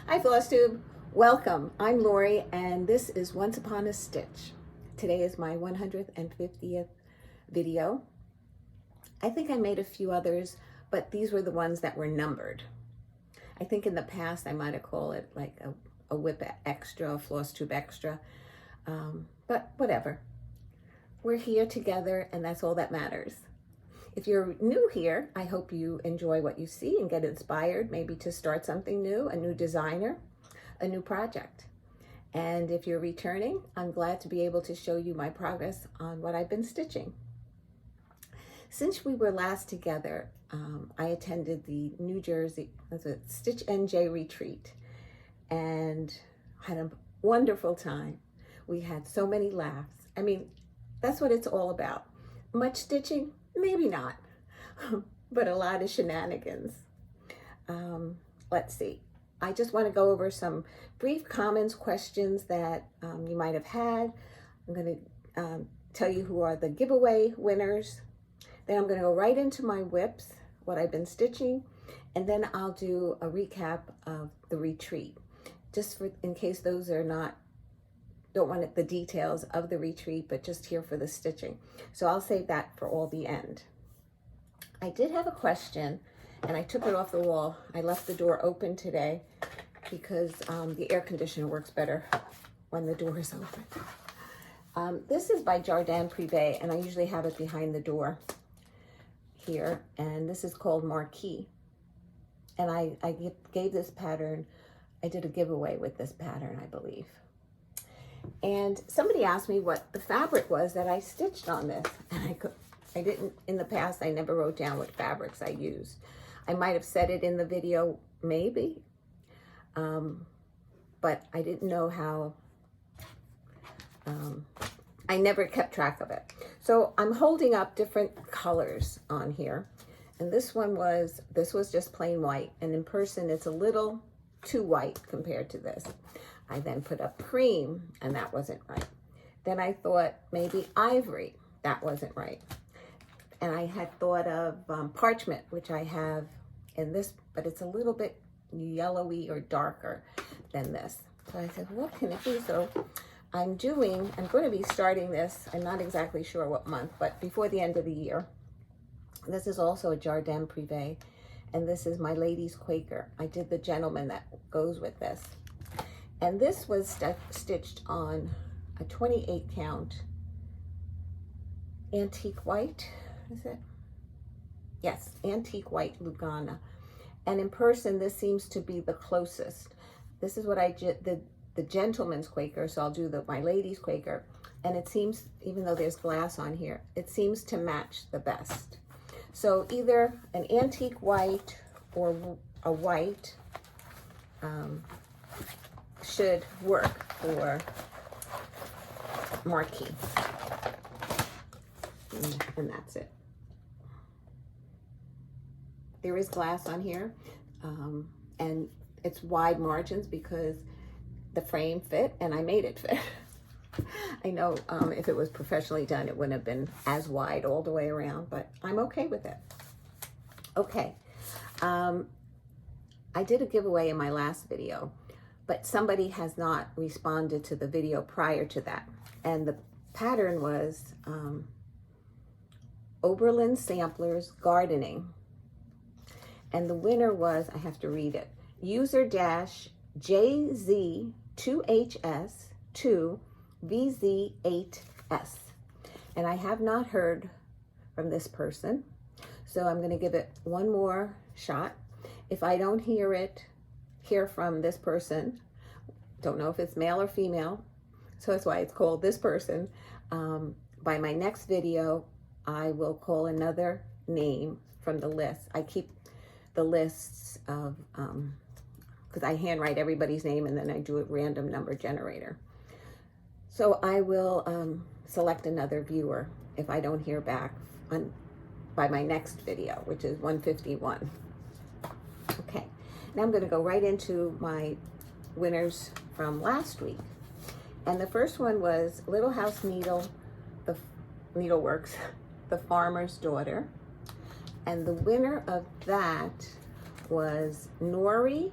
Hi Flosstube, welcome. I'm Lori and this is Once Upon a Stitch. Today is my 150th video. I think I made a few others, but these were the ones that were numbered. I think in the past I might have called it like a WIP extra, a Flosstube extra, but whatever. We're here together and that's all that matters. If you're new here, I hope you enjoy what you see and get inspired maybe to start something new, a new designer, a new project. And if you're returning, I'm glad to be able to show you my progress on what I've been stitching. Since we were last together, I attended the New Jersey Stitch NJ retreat and had a wonderful time. We had so many laughs. I mean, that's what it's all about. Much stitching? Maybe not, but a lot of shenanigans. Let's see. I just want to go over some brief comments, questions that you might have had. I'm going to tell you who are the giveaway winners. Then I'm going to go right into my WIPs, what I've been stitching, and then I'll do a recap of the retreat, just for in case those are don't want the details of the retreat, but just here for the stitching. So I'll save that for all the end. I did have a question and I took it off the wall. I left the door open today because the air conditioner works better when the door is open. This is by Jardin Privé and I usually have it behind the door here. And this is called Marquis. And I gave this pattern, I did a giveaway with this pattern, I believe. And somebody asked me what the fabric was that I stitched on this. And I didn't, in the past, I never wrote down what fabrics I used. I might have said it in the video, maybe, but I didn't know how, I never kept track of it. So I'm holding up different colors on here. And this was just plain white. And in person, it's a little too white compared to this. I then put up cream, and that wasn't right. Then I thought maybe ivory, that wasn't right. And I had thought of parchment, which I have in this, but it's a little bit yellowy or darker than this. So I said, what can it be? So I'm going to be starting this, I'm not exactly sure what month, but before the end of the year. This is also a Jardin Privé, and this is my Ladies Quaker. I did the gentleman that goes with this. And this was stitched on a 28 count antique white, is it? Yes, antique white Lugana. And in person, this seems to be the closest. This is what I did, the gentleman's Quaker, so I'll do my Ladies Quaker. And it seems, even though there's glass on here, it seems to match the best. So either an antique white or a white, should work for Marquis. And that's it. There is glass on here, and it's wide margins because the frame fit and I made it fit. I know if it was professionally done, it wouldn't have been as wide all the way around, but I'm okay with it. Okay, I did a giveaway in my last video, but somebody has not responded to the video prior to that. And the pattern was Oberlin Samplers Gardening. And the winner was, I have to read it, user-JZ2HS2VZ8S. And I have not heard from this person. So I'm gonna give it one more shot. If I don't hear from this person, don't know if it's male or female, so that's why it's called this person. By my next video, I will call another name from the list. I keep the lists of, because I handwrite everybody's name and then I do a random number generator. So I will select another viewer if I don't hear back by my next video, which is 151. Okay, now I'm going to go right into my winners from last week. And the first one was Little House Needle, the Needleworks, the Farmer's Daughter. And the winner of that was Nori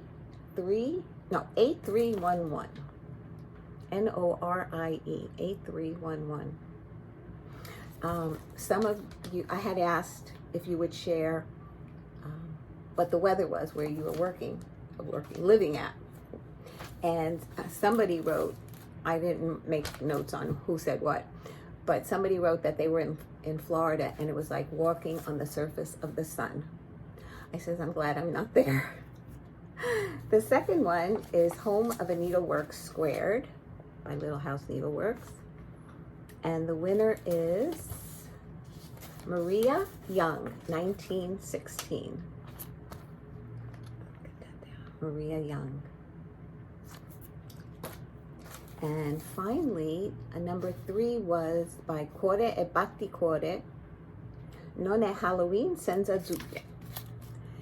3 no, 8311. Norie, 8311. Some of you, I had asked if you would share what the weather was where you were living at. And somebody wrote, I didn't make notes on who said what, but somebody wrote that they were in Florida and it was like walking on the surface of the sun. I says, I'm glad I'm not there. The second one is Home of a Needlework Squared by Little House Needleworks. And the winner is Maria Young, 1916. Get that down. Maria Young. And finally, number 3 was by Cuore e Batticuore. Non è Halloween senza zucche.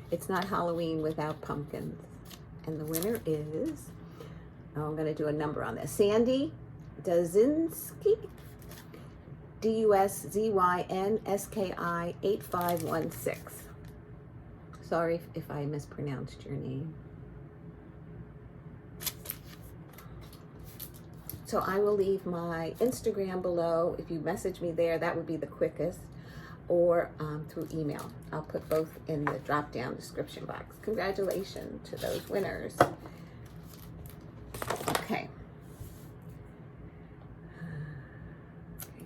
It's not Halloween without pumpkins. And the winner is, I'm going to do a number on this, Sandy Duzynski, Duzynski 8516. Sorry if I mispronounced your name. So I will leave my Instagram below. If you message me there, that would be the quickest, or through email. I'll put both in the drop-down description box. Congratulations to those winners. Okay.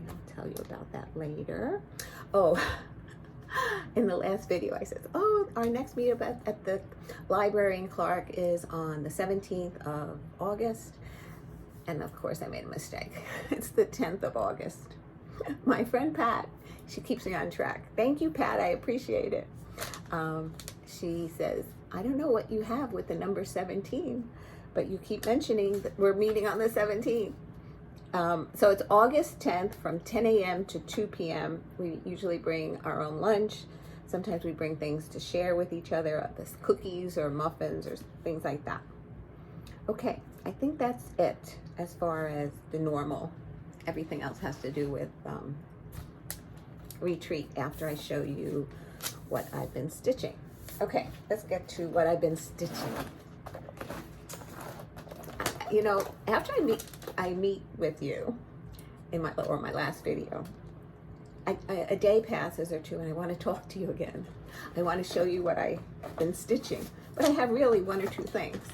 I'll tell you about that later. Oh, in the last video I said, oh, our next meetup at the library in Clark is on the 17th of August. And of course I made a mistake. It's the 10th of August. My friend Pat, she keeps me on track. Thank you, Pat, I appreciate it. She says, I don't know what you have with the number 17, but you keep mentioning that we're meeting on the 17th. So it's August 10th from 10 a.m. to 2 p.m. We usually bring our own lunch. Sometimes we bring things to share with each other, cookies or muffins or things like that. Okay, I think that's it as far as the normal. Everything else has to do with retreat after I show you what I've been stitching. Okay, let's get to what I've been stitching. You know, after I meet with you in my last video, a day passes or two and I want to talk to you again. I want to show you what I've been stitching, but I have really 1 or 2 things,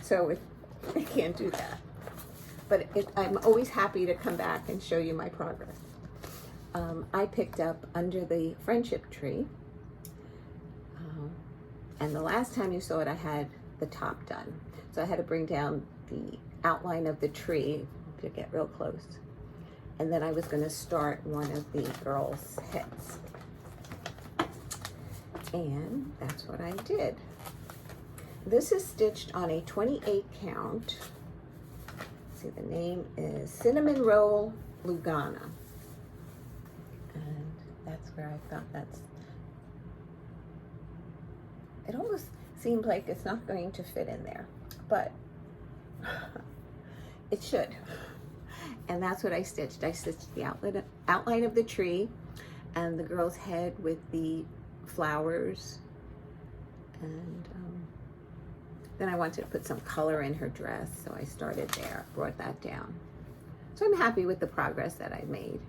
so I can't do that. But I'm always happy to come back and show you my progress. I picked up Under the Friendship Tree, and the last time you saw it, I had the top done. So I had to bring down the outline of the tree to get real close. And then I was going to start one of the girls' heads. And that's what I did. This is stitched on a 28 count. See, the name is Cinnamon Roll Lugana. And that's where I thought it almost seemed like it's not going to fit in there, but it should. And that's what I stitched. I stitched the outline of the tree and the girl's head with the flowers. And then I wanted to put some color in her dress, so I started there, brought that down. So I'm happy with the progress that I made.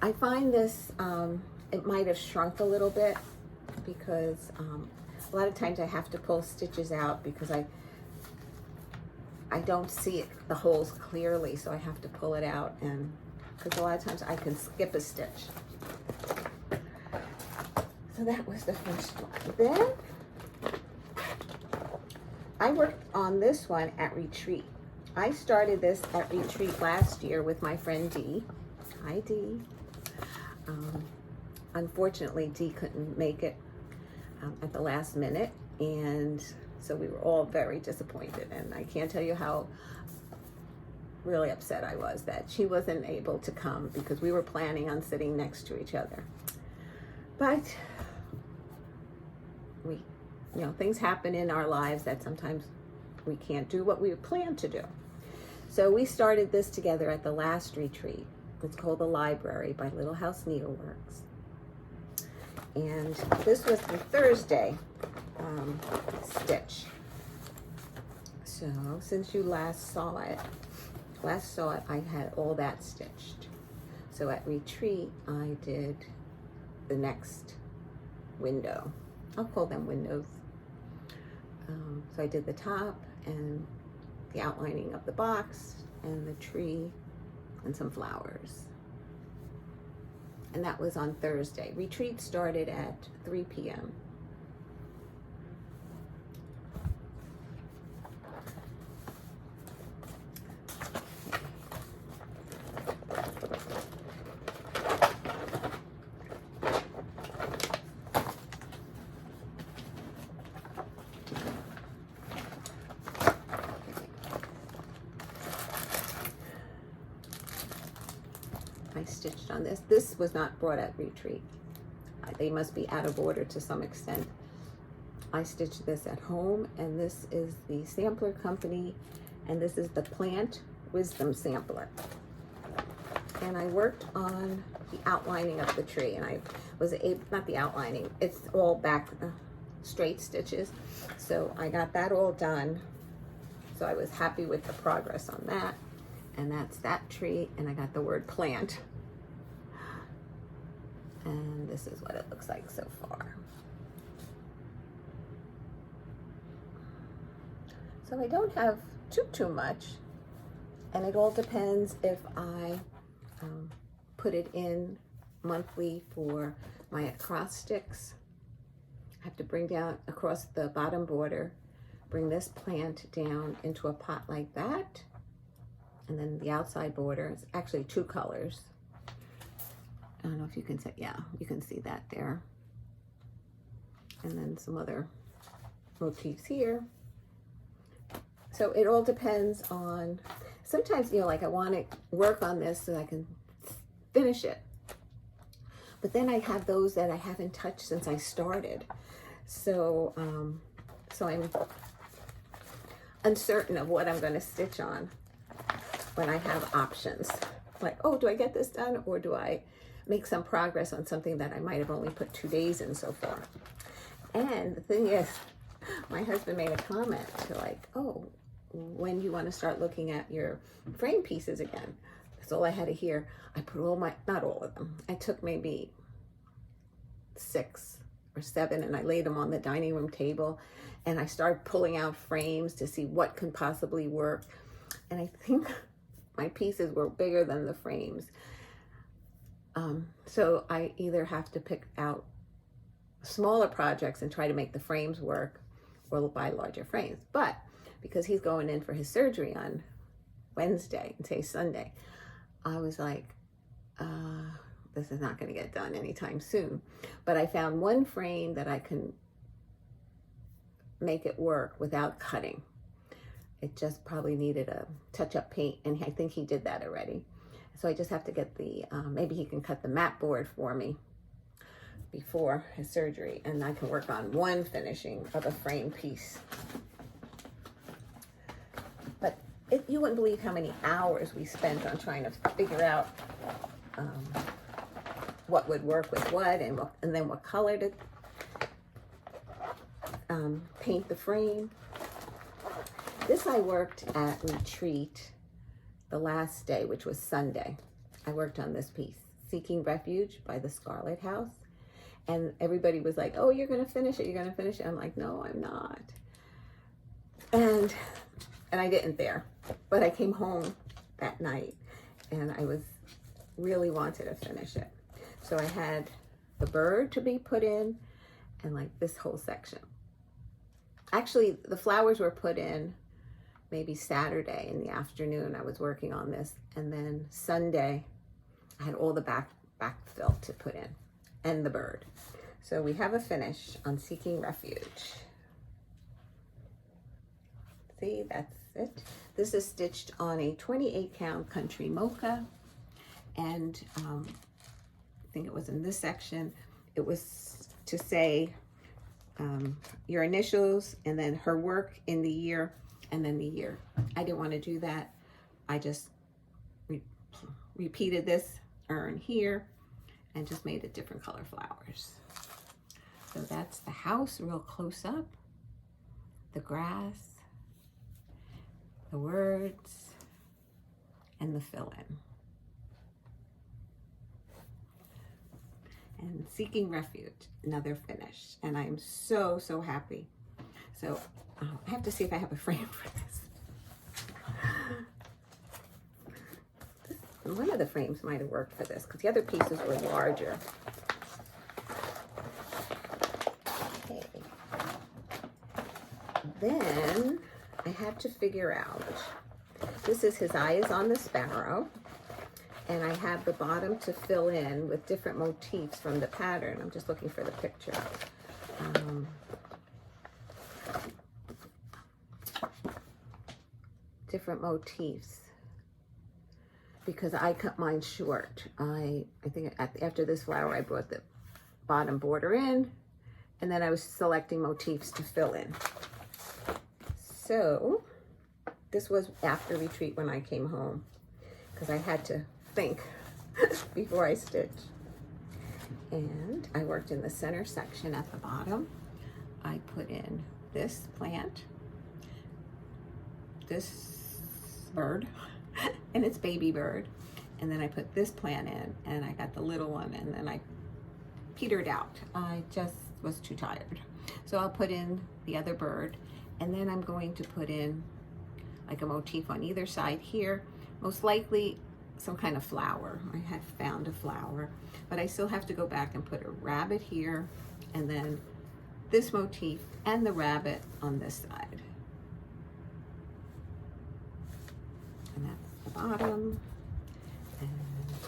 I find this, it might have shrunk a little bit because a lot of times I have to pull stitches out because I don't see the holes clearly, so I have to pull it out, and because a lot of times I can skip a stitch. So that was the first one. Then I worked on this one at retreat. I started this at retreat last year with my friend Dee. Hi, Dee. Unfortunately, Dee couldn't make it at the last minute, and so we were all very disappointed, and I can't tell you how really upset I was that she wasn't able to come because we were planning on sitting next to each other. But things happen in our lives that sometimes we can't do what we planned to do. So we started this together at the last retreat. It's called The Library by Little House Needleworks. And this was the Thursday stitch. So since you last saw it, I had all that stitched. So at retreat, I did the next window. I'll call them windows. So I did the top and the outlining of the box and the tree and some flowers. And that was on Thursday. Retreat started at 3 p.m. I stitched on this. This was not brought at retreat. They must be out of order to some extent. I stitched this at home, and this is the sampler company, and this is the Plant Wisdom sampler. And I worked on the outlining of the tree, and I was able, not the outlining, it's all back straight stitches. So I got that all done. So I was happy with the progress on that. And that's that tree, and I got the word plant. And this is what it looks like so far. So I don't have too much, and it all depends if I put it in monthly for my acrostics. I have to bring down across the bottom border, bring this plant down into a pot like that. And then the outside border is actually 2 colors. I don't know if you can see, yeah, you can see that there. And then some other motifs here. So it all depends on, sometimes, you know, like I want to work on this so I can finish it. But then I have those that I haven't touched since I started. So, so I'm uncertain of what I'm going to stitch on when I have options. Like, oh, do I get this done, or do I make some progress on something that I might have only put 2 days in so far? And the thing is, my husband made a comment to like, oh, when do you want to start looking at your frame pieces again? That's all I had to hear. I put all my, not all of them, I took maybe 6 or 7 and I laid them on the dining room table, and I started pulling out frames to see what could possibly work. And I think my pieces were bigger than the frames. So I either have to pick out smaller projects and try to make the frames work, or buy larger frames. But because he's going in for his surgery on Wednesday and today's Sunday, I was like, this is not going to get done anytime soon. But I found one frame that I can make it work without cutting. It just probably needed a touch-up paint, and I think he did that already. So I just have to get the, maybe he can cut the mat board for me before his surgery, and I can work on one finishing of a frame piece. But you wouldn't believe how many hours we spent on trying to figure out what would work with what, and then what color to paint the frame. This I worked at retreat the last day, which was Sunday. I worked on this piece, Seeking Refuge by the Scarlet House. And everybody was like, oh, you're going to finish it. You're going to finish it. I'm like, no, I'm not. And I didn't there. But I came home that night and I really wanted to finish it. So I had the bird to be put in and like this whole section. Actually, the flowers were put in maybe Saturday in the afternoon. I was working on this, and then Sunday I had all the backfill to put in and the bird. So we have a finish on Seeking Refuge. See, that's it. This is stitched on a 28 count country mocha, and I think it was in this section. It was to say your initials and then her work in the year and then the year. I didn't want to do that. I just repeated this urn here and just made it different color flowers. So that's the house real close up, the grass, the words, and the fill-in. And Seeking Refuge, another finish. And I'm so, so happy. So I have to see if I have a frame for this. One of the frames might have worked for this because the other pieces were larger. Okay. Then I had to figure out, this is his eye is on the sparrow, and I have the bottom to fill in with different motifs from the pattern. I'm just looking for the picture. Different motifs, because I cut mine short. I think after this flower I brought the bottom border in, and then I was selecting motifs to fill in. So this was after retreat when I came home, because I had to think before I stitched. And I worked in the center section at the bottom. I put in this plant, this bird, and its baby bird, and then I put this plant in, and I got the little one, and then I petered out. I just was too tired. So I'll put in the other bird, and then I'm going to put in like a motif on either side here, most likely some kind of flower. I had found a flower, but I still have to go back and put a rabbit here, and then this motif and the rabbit on this side. And that's the bottom, and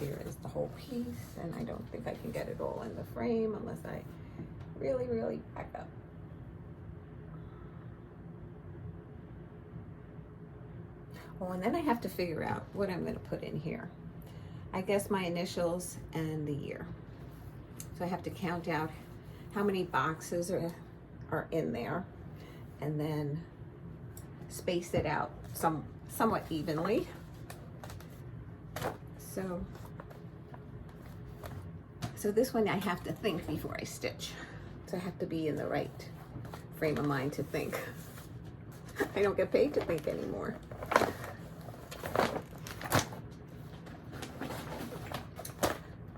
here is the whole piece, and I don't think I can get it all in the frame unless I really, really back up. Oh, and then I have to figure out what I'm going to put in here. I guess my initials and the year. So I have to count out how many boxes are in there, and then space it out somewhat evenly. So this one I have to think before I stitch. So I have to be in the right frame of mind to think. I don't get paid to think anymore.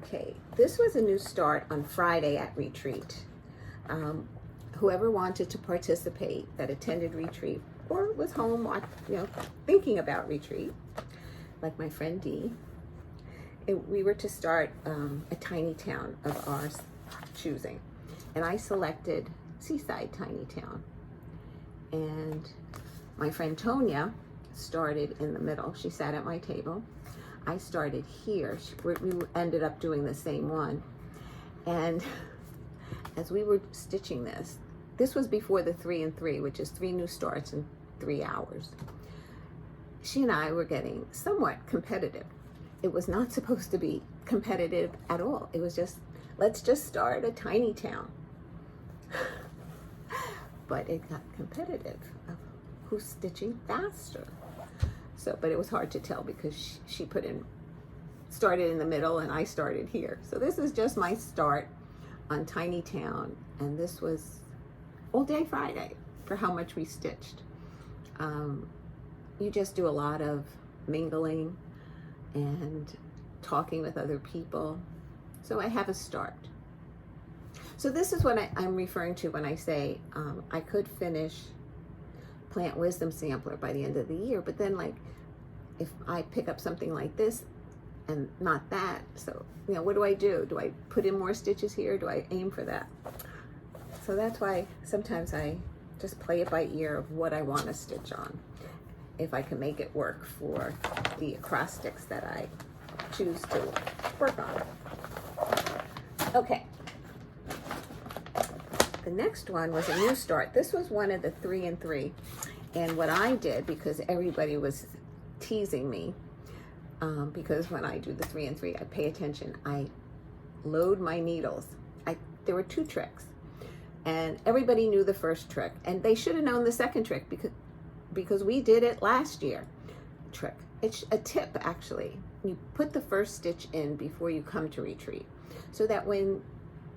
Okay, this was a new start on Friday at retreat. Whoever wanted to participate that attended retreat or was home, thinking about retreat, like my friend Dee, we were to start a tiny town of our choosing, and I selected Seaside Tiny Town. And my friend Tonya started in the middle. She sat at my table. I started here. We ended up doing the same one. And as we were stitching this was before the 3 and 3, which is 3 new starts in 3 hours. She and I were getting somewhat competitive. It was not supposed to be competitive at all. It was just, let's just start a tiny town. But it got competitive of who's stitching faster. So, but it was hard to tell because she started in the middle and I started here. So this is just my start on Tiny Town, and this was all day Friday for how much we stitched. You just do a lot of mingling and talking with other people. So I have a start. So this is what I'm referring to when I say I could finish Plant Wisdom Sampler by the end of the year, but then like if I pick up something like this and not that, so what do? Do I put in more stitches here? Do I aim for that? So that's why sometimes I just play it by ear of what I want to stitch on, if I can make it work for the acrostics that I choose to work on. Okay. The next one was a new start. This was one of the 3 and 3. And what I did, because everybody was teasing me, because when I do the 3 and 3, I pay attention. I load my needles. There were 2 tricks. And everybody knew the first trick. And they should have known the second trick because we did it last year. Trick. It's a tip, actually. You put the first stitch in before you come to retreat, so that when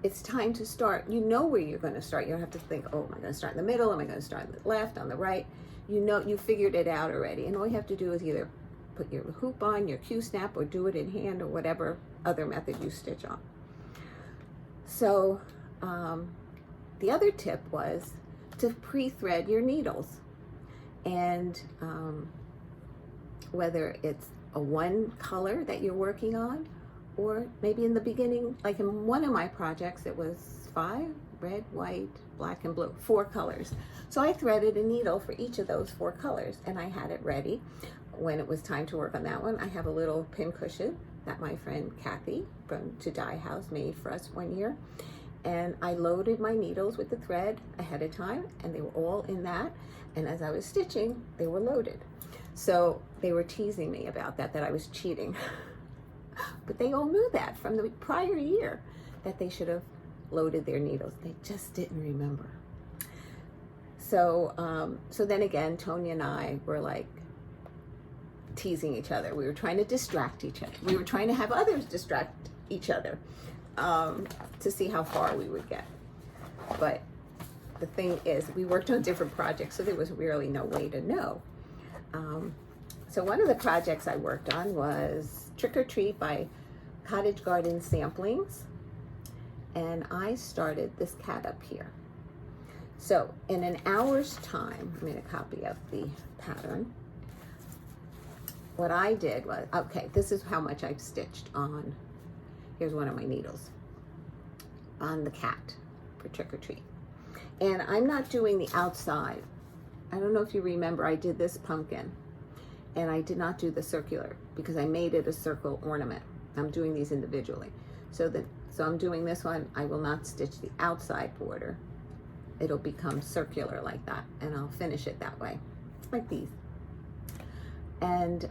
it's time to start, you know where you're going to start. You don't have to think, oh, am I going to start in the middle? Am I going to start on the left, on the right? You know, you figured it out already. And all you have to do is either put your hoop on, your Q-snap, or do it in hand, or whatever other method you stitch on. So the other tip was to pre-thread your needles. And whether it's a one color that you're working on, or maybe in the beginning, like in one of my projects, it was 5, red, white, black, and blue, 4 colors. So I threaded a needle for each of those 4 colors, and I had it ready. When it was time to work on that one, I have a little pin cushion that my friend Kathy from To Dye House made for us one year. And I loaded my needles with the thread ahead of time, and they were all in that. And as I was stitching, they were loaded. So they were teasing me about that I was cheating. But they all knew that from the prior year, that they should have loaded their needles. They just didn't remember. So, so then again, Tonya and I were like teasing each other. We were trying to distract each other. We were trying to have others distract each other to see how far we would get. But the thing is, we worked on different projects, so there was really no way to know. So one of the projects I worked on was Trick or Treat by Cottage Garden Samplings. And I started this cat up here. So in an hour's time, I made a copy of the pattern. What I did was, okay, this is how much I've stitched on, here's one of my needles, on the cat for Trick or Treat. And I'm not doing the outside. I don't know if you remember, I did this pumpkin, and I did not do the circular because I made it a circle ornament. I'm doing these individually. So I'm doing this one. I will not stitch the outside border. It'll become circular like that, and I'll finish it that way, like these. And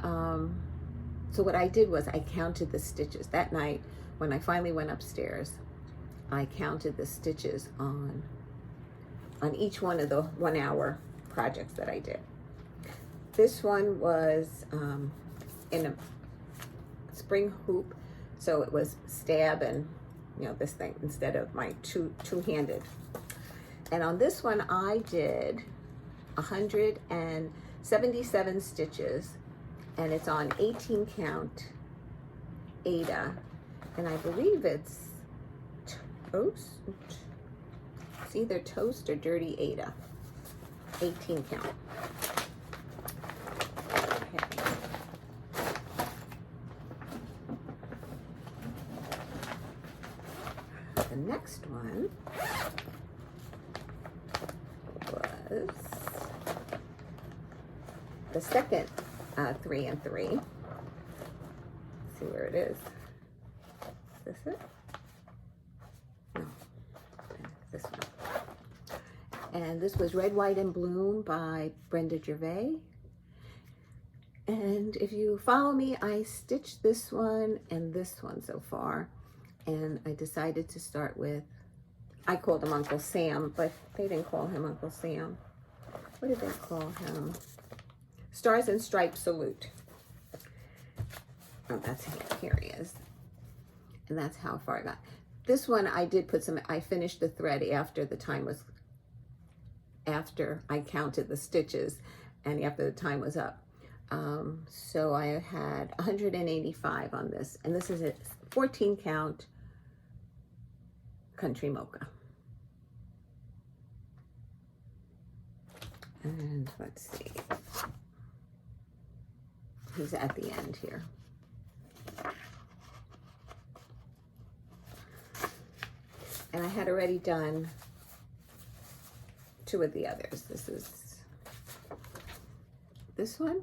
so what I did was I counted the stitches. That night, when I finally went upstairs, I counted the stitches on each one of the 1 hour projects that I did. This one was in a spring hoop, so it was stab and, you know, this thing instead of my two-handed. And on this one I did 177 stitches, and it's on 18 count Aida, and I believe it's toast. It's either toast or dirty Aida. 18 count. Okay. The next one was the second 3 and 3. Let's see where it is. Is this it? No, this one. And this was Red, White, and Bloom by Brenda Gervais. And if you follow me, I stitched this one and this one so far. And I decided to start with, I called him Uncle Sam, but they didn't call him Uncle Sam. What did they call him? Stars and Stripes Salute. Oh, that's here he is. And that's how far I got. This one I did put some, I finished the thread after the time was, after I counted the stitches and after the time was up. So I had 185 on this, and this is a 14 count Country Mocha. And let's see, he's at the end here. And I had already done 2 of the others. This is this one.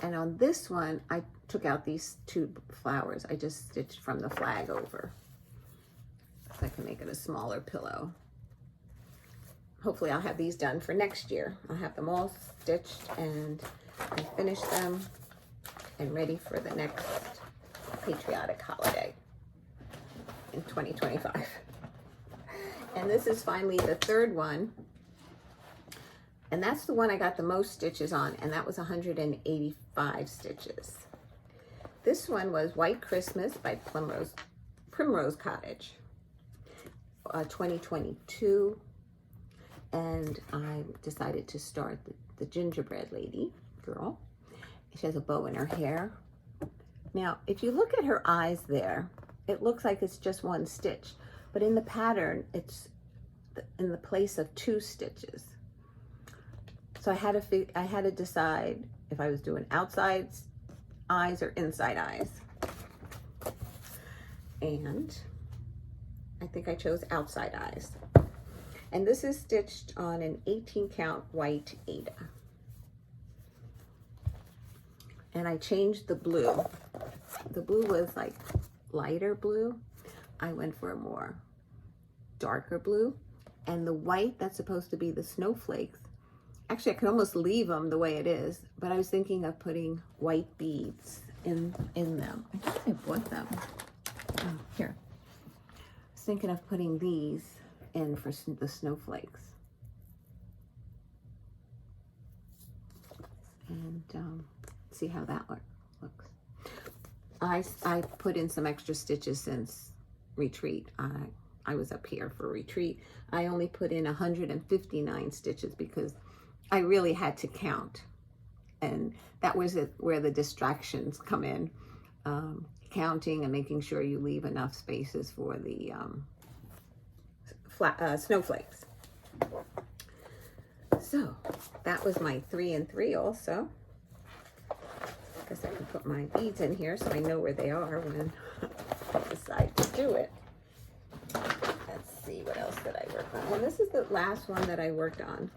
And on this one, I took out these 2 flowers. I just stitched from the flag over, so I can make it a smaller pillow. Hopefully I'll have these done for next year. I'll have them all stitched and finished them and ready for the next patriotic holiday in 2025. And this is finally the 3rd one. And that's the one I got the most stitches on, and that was 185 stitches. This one was White Christmas by Primrose Cottage, 2022. And I decided to start the gingerbread lady girl. She has a bow in her hair. Now, if you look at her eyes there, it looks like it's just one stitch, but in the pattern, it's in the place of 2 stitches. So I had to decide if I was doing outside eyes or inside eyes. And I think I chose outside eyes. And this is stitched on an 18 count white Aida. And I changed the blue. The blue was like lighter blue. I went for a more darker blue. And the white that's supposed to be the snowflakes, actually I could almost leave them the way it is, but I was thinking of putting white beads in them. I think I bought them. Oh, here. I was thinking of putting these in for the snowflakes. And see how that looks. I put in some extra stitches since retreat. I was up here for retreat. I only put in 159 stitches because I really had to count. And that was where the distractions come in. Counting and making sure you leave enough spaces for the snowflakes. So that was my 3 and 3 also. I guess I can put my beads in here so I know where they are when I decide to do it. Let's see, what else did I work on? Well, this is the last one that I worked on.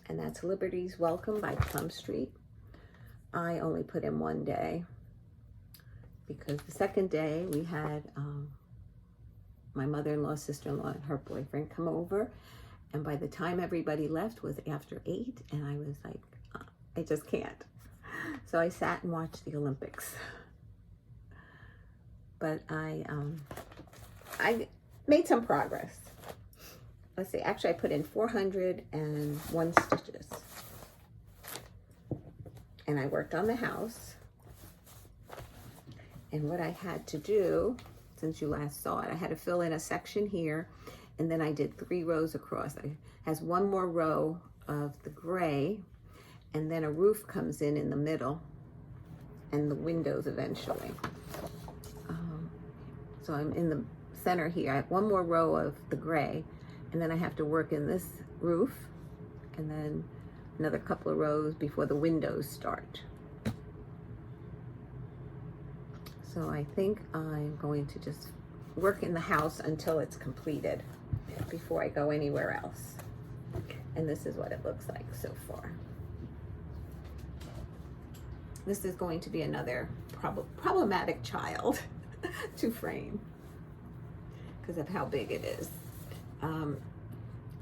And that's Liberty's Welcome by Plum Street. I only put in 1 day because the second day we had my mother-in-law, sister-in-law, and her boyfriend come over. And by the time everybody left was after 8, and I was like, I just can't. So I sat and watched the Olympics. But I made some progress. Let's see, actually I put in 401 stitches. And I worked on the house. And what I had to do, since you last saw it, I had to fill in a section here, and then I did 3 rows across. It has 1 more row of the gray, and then a roof comes in the middle, and the windows eventually. So I'm in the center here. I have 1 more row of the gray, and then I have to work in this roof, and then another couple of rows before the windows start. So I think I'm going to just work in the house until it's completed before I go anywhere else. And this is what it looks like so far. This is going to be another problematic child to frame because of how big it is.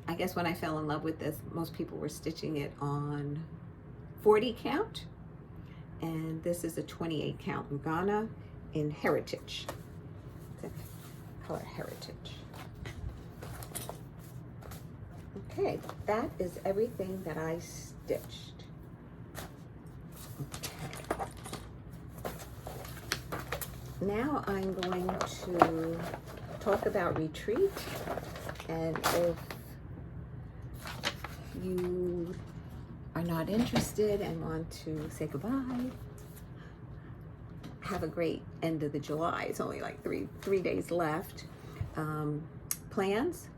I guess when I fell in love with this, most people were stitching it on 40 count, and this is a 28 count Ugana in Heritage. It's a color Heritage. Okay, that is everything that I stitched. Okay. Now I'm going to talk about retreat, and if you are not interested and want to say goodbye, have a great end of the July. It's only like three days left. Plans.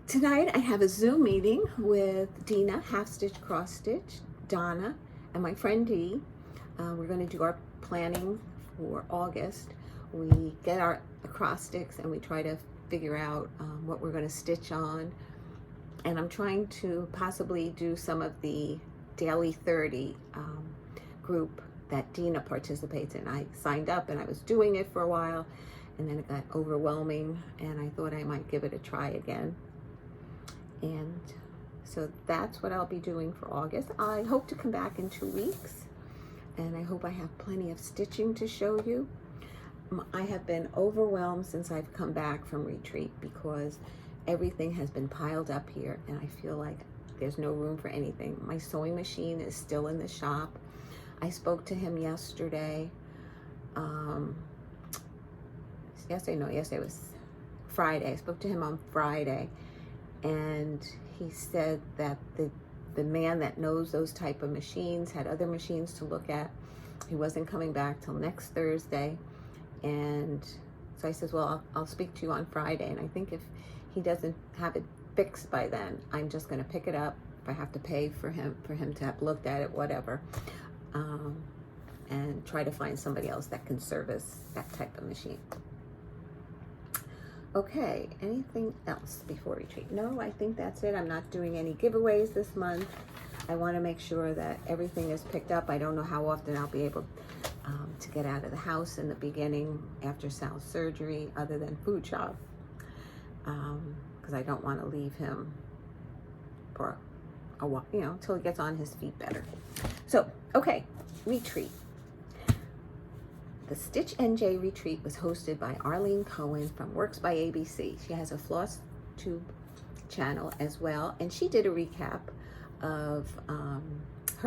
Tonight I have a Zoom meeting with Dena, half stitch, cross stitch, Dena, and my friend Dee. We're going to do our planning for August. We get our acrostics and we try to figure out what we're going to stitch on. And I'm trying to possibly do some of the Daily 30 group that Dena participates in. I signed up and I was doing it for a while, and then it got overwhelming, and I thought I might give it a try again. And so that's what I'll be doing for August. I hope to come back in 2 weeks, and I hope I have plenty of stitching to show you. I have been overwhelmed since I've come back from retreat because everything has been piled up here, and I feel like there's no room for anything. My sewing machine is still in the shop. I spoke to him yesterday. yesterday was Friday. I spoke to him on Friday, and he said that the man that knows those type of machines had other machines to look at. He wasn't coming back till next Thursday. And so I said, well, I'll speak to you on Friday. And I think if he doesn't have it fixed by then, I'm just going to pick it up. If I have to pay for him to have looked at it, whatever, and try to find somebody else that can service that type of machine. Okay, anything else before retreat? No, I think that's it. I'm not doing any giveaways this month. I want to make sure that everything is picked up. I don't know how often I'll be able to get out of the house in the beginning after Sal's surgery, other than food shop, because I don't want to leave him for a while, until he gets on his feet better. So, okay, retreat. The Stitch NJ retreat was hosted by Arlene Cohen from Works by ABC. She has a Flosstube channel as well, and she did a recap of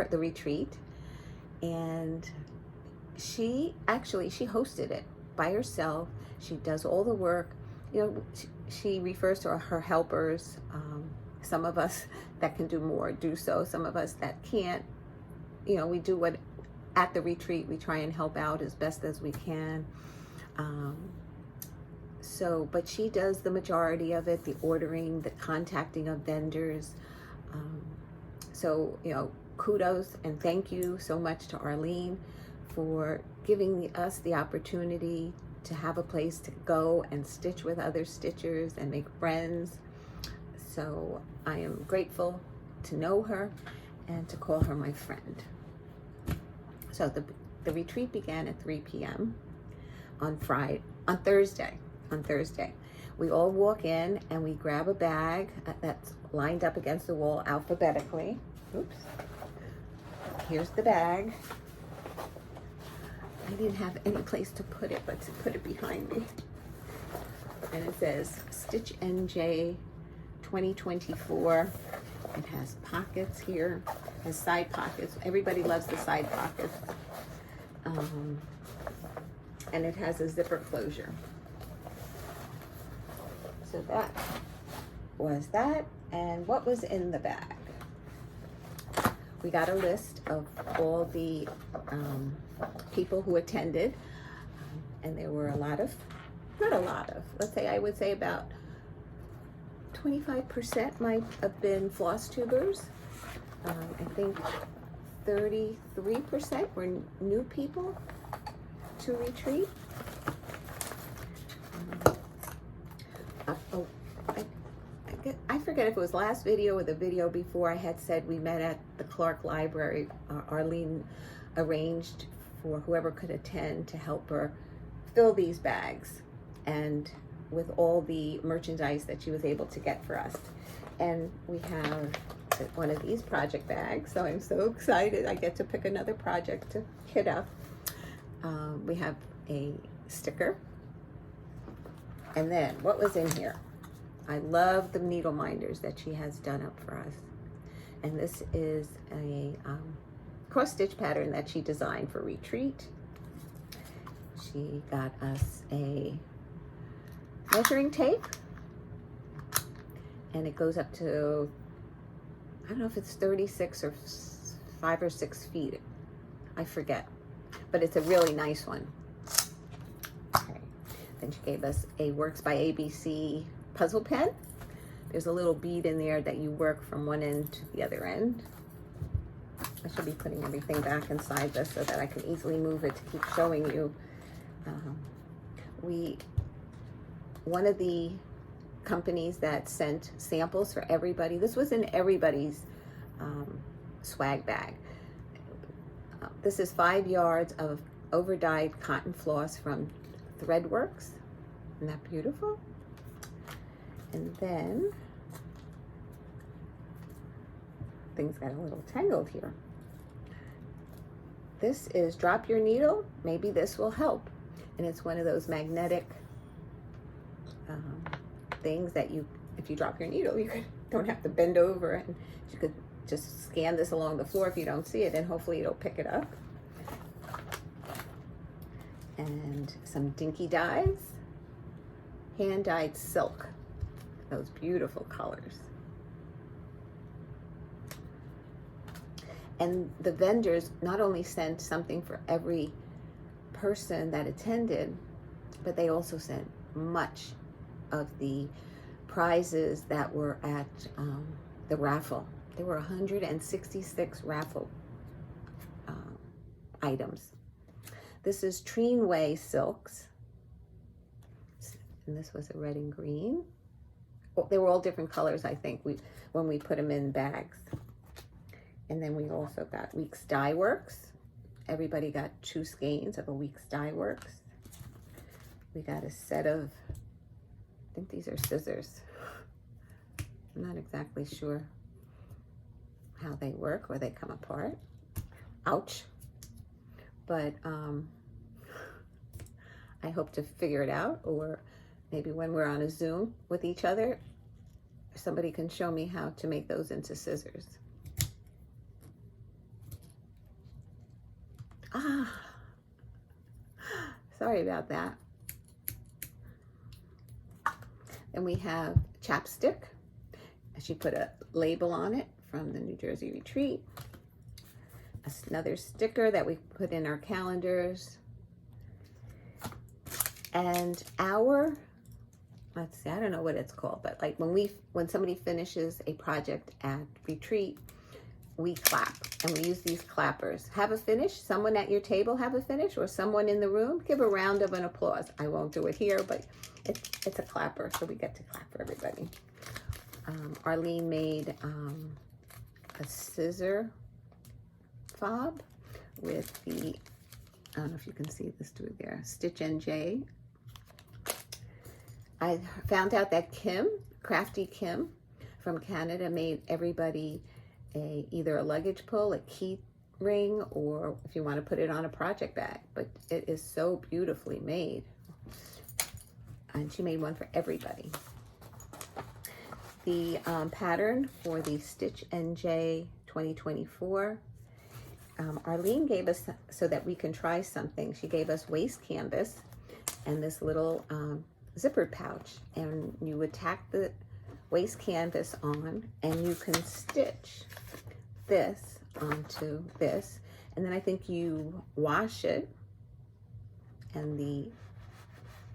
the retreat, and she hosted it by herself. She does all the work. She refers to her helpers. Some of us that can do more do so. Some of us that can't, we do what at the retreat we try and help out as best as we can. But she does the majority of it, the ordering, the contacting of vendors. Kudos and thank you so much to Arlene for giving us the opportunity to have a place to go and stitch with other stitchers and make friends. So I am grateful to know her and to call her my friend. So the retreat began at 3 p.m. on Thursday. We all walk in and we grab a bag that's lined up against the wall alphabetically. Oops. Here's the bag. I didn't have any place to put it, but to put it behind me. And it says Stitch NJ 2024. It has pockets here, it has side pockets. Everybody loves the side pockets. And it has a zipper closure. So that was that. And what was in the bag? We got a list of all the people who attended, and there were I would say about 25% might have been Flosstubers. I think 33% were new people to retreat. I forget if it was last video or the video before I had said we met at the Clark Library. Arlene arranged for whoever could attend to help her fill these bags, and with all the merchandise that she was able to get for us. And we have one of these project bags, so I'm so excited. I get to pick another project to kit up. We have a sticker. And then what was in here? I love the needle minders that she has done up for us. And this is a cross stitch pattern that she designed for retreat. She got us a measuring tape, and it goes up to, I don't know if it's 36 or 5 or 6 feet. I forget, but it's a really nice one. Okay. Then she gave us a Works by ABC puzzle pen. There's a little bead in there that you work from one end to the other end. I should be putting everything back inside this so that I can easily move it to keep showing you. One of the companies that sent samples for everybody, this was in everybody's swag bag. This is 5 yards of over-dyed cotton floss from Threadworks. Isn't that beautiful? And then things got a little tangled here. This is Drop Your Needle. Maybe this will help. And it's one of those magnetic things that if you drop your needle, you don't have to bend over, and you could just scan this along the floor if you don't see it, and hopefully it'll pick it up. and some dinky dyes, hand-dyed silk, those beautiful colors. And the vendors not only sent something for every person that attended, but they also sent much of the prizes that were at the raffle. There were 166 raffle items. This is Treenway silks, and this was a red and green. Well, they were all different colors, I think, when we put them in bags. And then we also got Weeks Dye Works. Everybody got 2 skeins of a Weeks Dye Works. We got a set of, I think these are scissors. I'm not exactly sure how they work or they come apart. Ouch. But I hope to figure it out, or maybe when we're on a Zoom with each other, somebody can show me how to make those into scissors. Sorry about that. Then we have chapstick. She put a label on it from the New Jersey retreat. Another sticker that we put in our calendars. And our, let's see, I don't know what it's called, but like when somebody finishes a project at retreat, we clap, and we use these clappers. Have a finish, someone at your table have a finish, or someone in the room, give a round of an applause. I won't do it here, but it's a clapper, so we get to clap for everybody. Arlene made a scissor fob with the, I don't know if you can see this through there, Stitch NJ. I found out that Kim, Crafty Kim from Canada, made everybody either a luggage pull, a key ring, or if you want to put it on a project bag. But it is so beautifully made. And she made one for everybody. The pattern for the Stitch NJ 2024, Arlene gave us, so that we can try something, she gave us waste canvas and this little zippered pouch. And you would tack the waste canvas on, and you can stitch this onto this, and then I think you wash it, and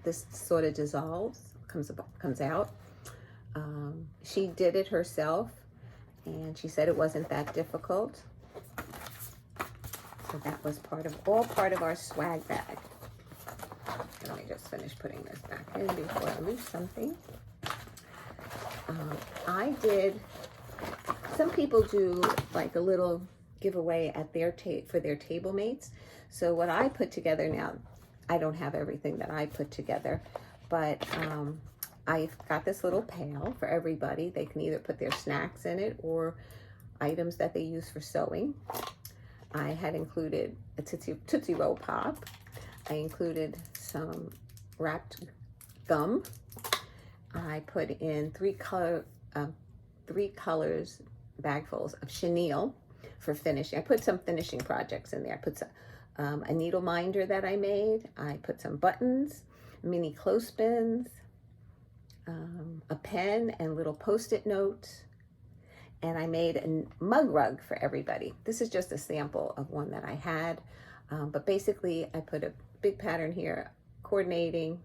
this sort of dissolves, comes out. She did it herself, and she said it wasn't that difficult. So that was all part of our swag bag. Let me just finish putting this back in before I lose something. I did, some people do like a little giveaway at for their table mates. So what I put together now, I don't have everything that I put together, but I've got this little pail for everybody. They can either put their snacks in it or items that they use for sewing. I had included a Tootsie Roll Pop. I included some wrapped gum. I put in three colors bagfuls of chenille for finishing. I put some finishing projects in there. I put some, a needle minder that I made. I put some buttons, mini clothespins, a pen and little post-it notes. And I made a mug rug for everybody. This is just a sample of one that I had. But basically I put a big pattern here, coordinating,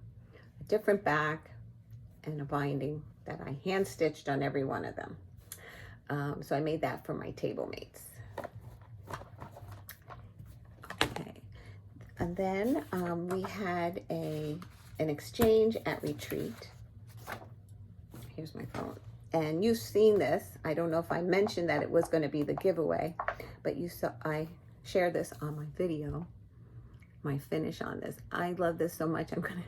a different back, and a binding that I hand stitched on every one of them. So I made that for my table mates. Okay, and then we had an exchange at retreat. Here's my phone. And you've seen this. I don't know if I mentioned that it was going to be the giveaway, but you saw I shared this on my video, my finish on this. I love this so much. I'm going to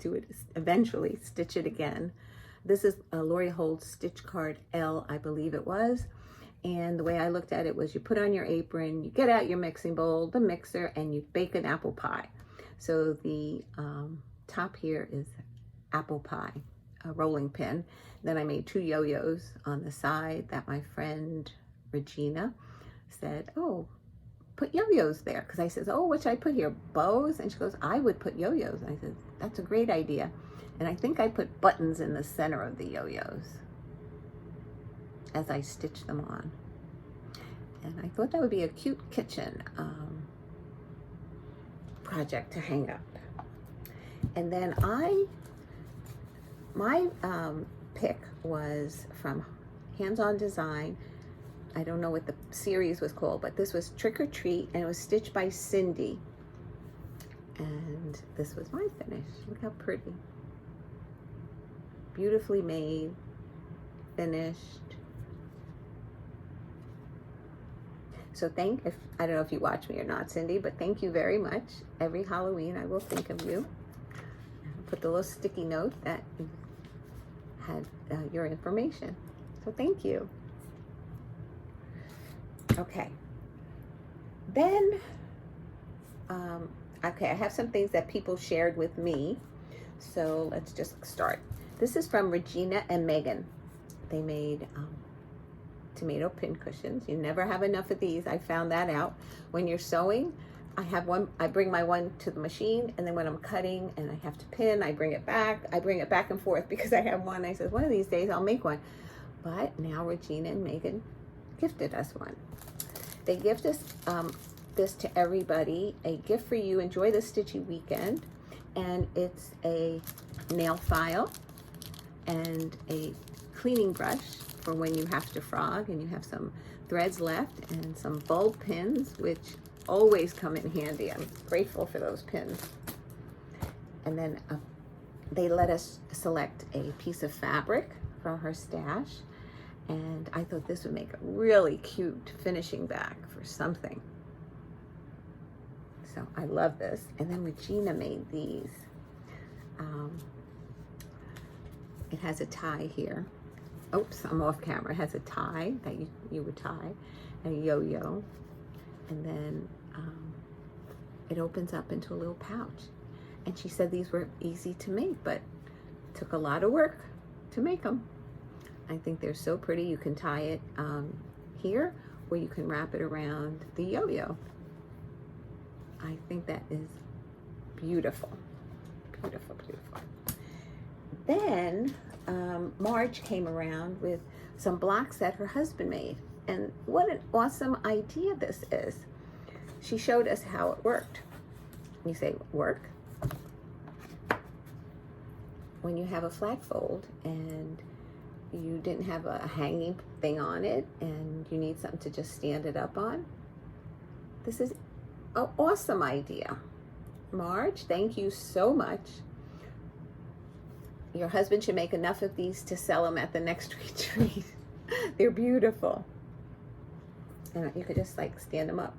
do it eventually, stitch it again. This is a Lori Holt's Stitch Card L, I believe it was. And the way I looked at it was you put on your apron, you get out your mixing bowl, the mixer, and you bake an apple pie. So the top here is apple pie, a rolling pin. Then I made 2 yo-yos on the side that my friend Regina said, oh, put yo-yos there. Because I says, oh, what should I put here? Bows? And she goes, I would put yo-yos. And I said, that's a great idea. And I think I put buttons in the center of the yo-yos as I stitch them on. And I thought that would be a cute kitchen project to hang up. And then my pick was from Hands-On Design. I don't know what the series was called, but this was Trick or Treat, and it was stitched by Cindy. And this was my finish. Look how pretty. Beautifully made, finished. So I don't know if you watch me or not, Cindy, but thank you very much. Every Halloween I will think of you. I'll put the little sticky note that had your information. So thank you. Okay. Then, okay, I have some things that people shared with me. So let's just start. This is from Regina and Megan. They made tomato pin cushions. You never have enough of these. I found that out. When you're sewing, I bring my one to the machine, and then when I'm cutting and I have to pin, I bring it back and forth because I have one. I said, one of these days I'll make one. But now Regina and Megan gifted us one. They gift us this to everybody, a gift for you. Enjoy the Stitchy weekend. And it's a nail file and a cleaning brush for when you have to frog and you have some threads left, and some bulb pins, which always come in handy. I'm grateful for those pins. And then they let us select a piece of fabric from her stash, and I thought this would make a really cute finishing bag for something. So I love this. And then Regina made these. It has a tie here. Oops, I'm off camera. It has a tie that you would tie, a yo-yo, and then it opens up into a little pouch. And she said these were easy to make, but took a lot of work to make them. I think they're so pretty. You can tie it here, or you can wrap it around the yo-yo. I think that is beautiful. Beautiful, beautiful. Then Marge came around with some blocks that her husband made. And what an awesome idea this is. She showed us how it worked. You say, work? When you have a flat fold and you didn't have a hanging thing on it and you need something to just stand it up on, this is an awesome idea. Marge, thank you so much. Your husband should make enough of these to sell them at the next retreat. They're beautiful. And you could just like stand them up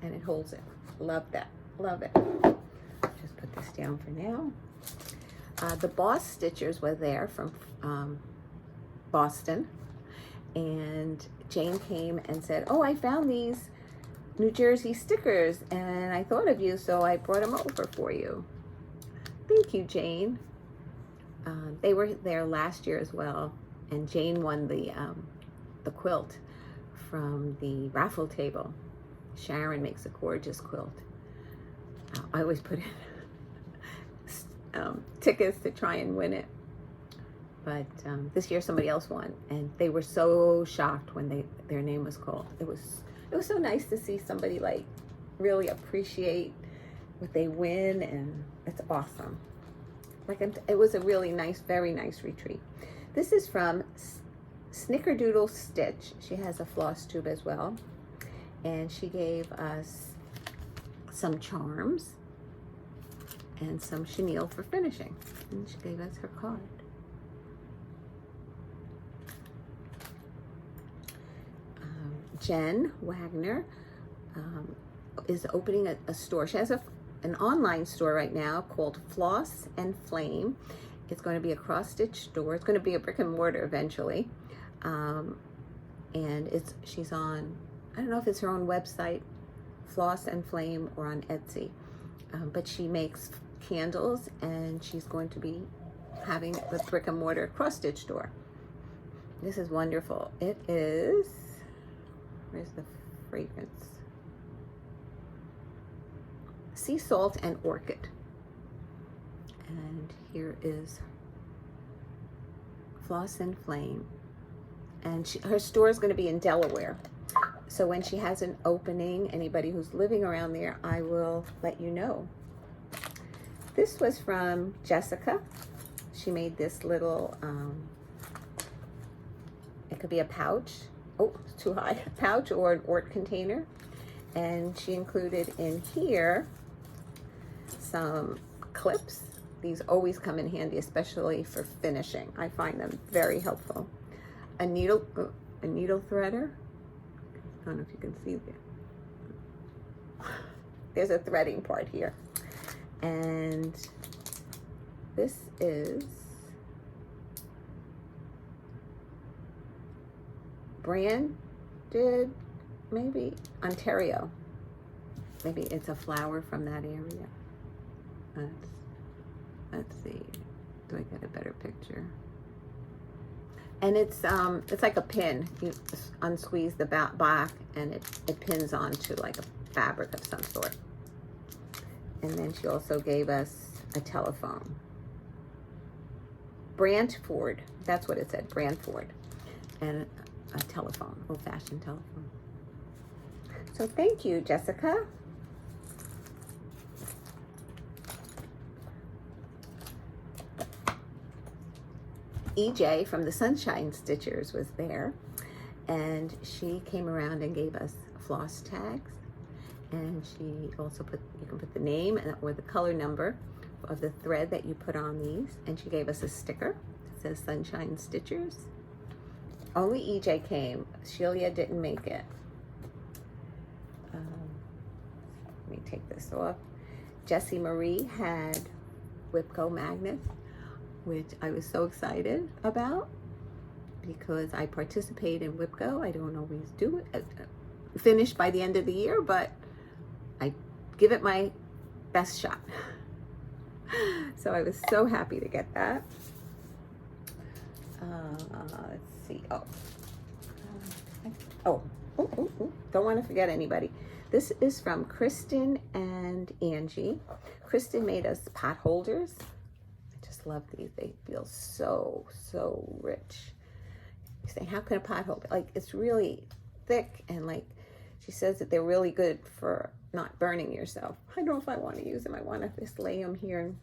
and it holds it. Love that. Love it. Just put this down for now. The Boss Stitchers were there from Boston. And Jane came and said, oh, I found these New Jersey stickers and I thought of you, so I brought them over for you. Thank you, Jane. They were there last year as well, and Jane won the quilt from the raffle table. Sharon makes a gorgeous quilt. I always put in tickets to try and win it, but this year somebody else won, and they were so shocked when their name was called. It was so nice to see somebody like really appreciate what they win, and it's awesome. It was a really nice, very nice retreat. This is from Snickerdoodle Stitch. She has a floss tube as well. And she gave us some charms and some chenille for finishing. And she gave us her card. Jen Wagner is opening a store. She has an online store right now called Floss and Flame. It's going to be a cross-stitch store. It's going to be a brick and mortar eventually. And she's on, I don't know if it's her own website, Floss and Flame, or on Etsy. But she makes candles, and she's going to be having a brick and mortar cross-stitch store. This is wonderful. It is, where's the fragrance? Sea Salt and Orchid. And here is Floss and Flame. And her store is going to be in Delaware. So when she has an opening, anybody who's living around there, I will let you know. This was from Jessica. She made this little, it could be a pouch. Oh, it's too high. A pouch or an Ort container. And she included in here some clips. These always come in handy, especially for finishing. I find them very helpful. A needle threader. I don't know if you can see there. There's a threading part here. And this is branded, maybe Ontario. Maybe it's a flower from that area. Let's see. Do I get a better picture? And it's like a pin. You unsqueeze the back and it pins onto like a fabric of some sort. And then she also gave us a telephone. Brantford, that's what it said, Brantford. And a telephone, old-fashioned telephone. So thank you, Jessica. EJ from the Sunshine Stitchers was there, and she came around and gave us floss tags. And she also you can put the name or the color number of the thread that you put on these. And she gave us a sticker that says Sunshine Stitchers. Only EJ came. Sheila didn't make it. Let me take this off. Jessie Marie had WIPGO magnets, which I was so excited about because I participate in WIPGO. I don't always do it, finish by the end of the year, but I give it my best shot. So I was so happy to get that. Let's see. Don't want to forget anybody. This is from Kristen and Angie. Kristen made us pot holders. I just love these. They feel so rich. You say, how can a pot holder? Like, it's really thick, and like she says that they're really good for not burning yourself. I don't know if I want to use them. I want to just lay them here and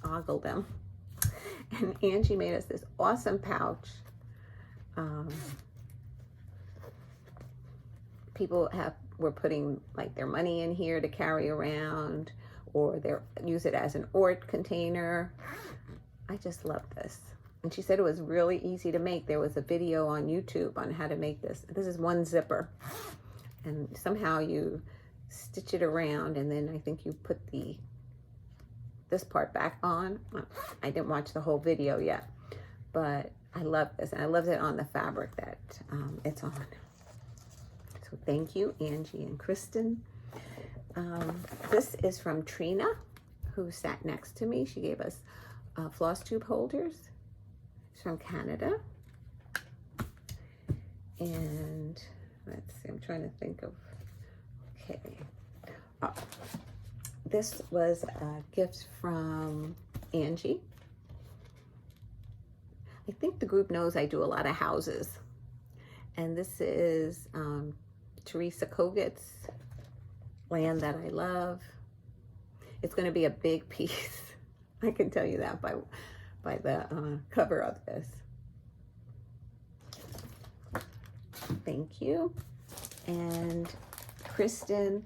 ogle them. And Angie made us this awesome pouch. People were putting like their money in here to carry around, or they use it as an Ort container. I just love this. And she said it was really easy to make. There was a video on YouTube on how to make this. This is one zipper, and somehow you stitch it around, and then I think you put this part back on. I didn't watch the whole video yet, but I love this, and I loved it on the fabric that it's on. So thank you, Angie and Kristen. This is from Trina, who sat next to me. She gave us Flosstube holders. It's from Canada. And let's see, I'm trying to think of, okay. Oh, this was a gift from Angie. I think the group knows I do a lot of houses. And this is Teresa Kogut's Land That I Love. It's going to be a big piece. I can tell you that by the cover of this. Thank you. And Kristen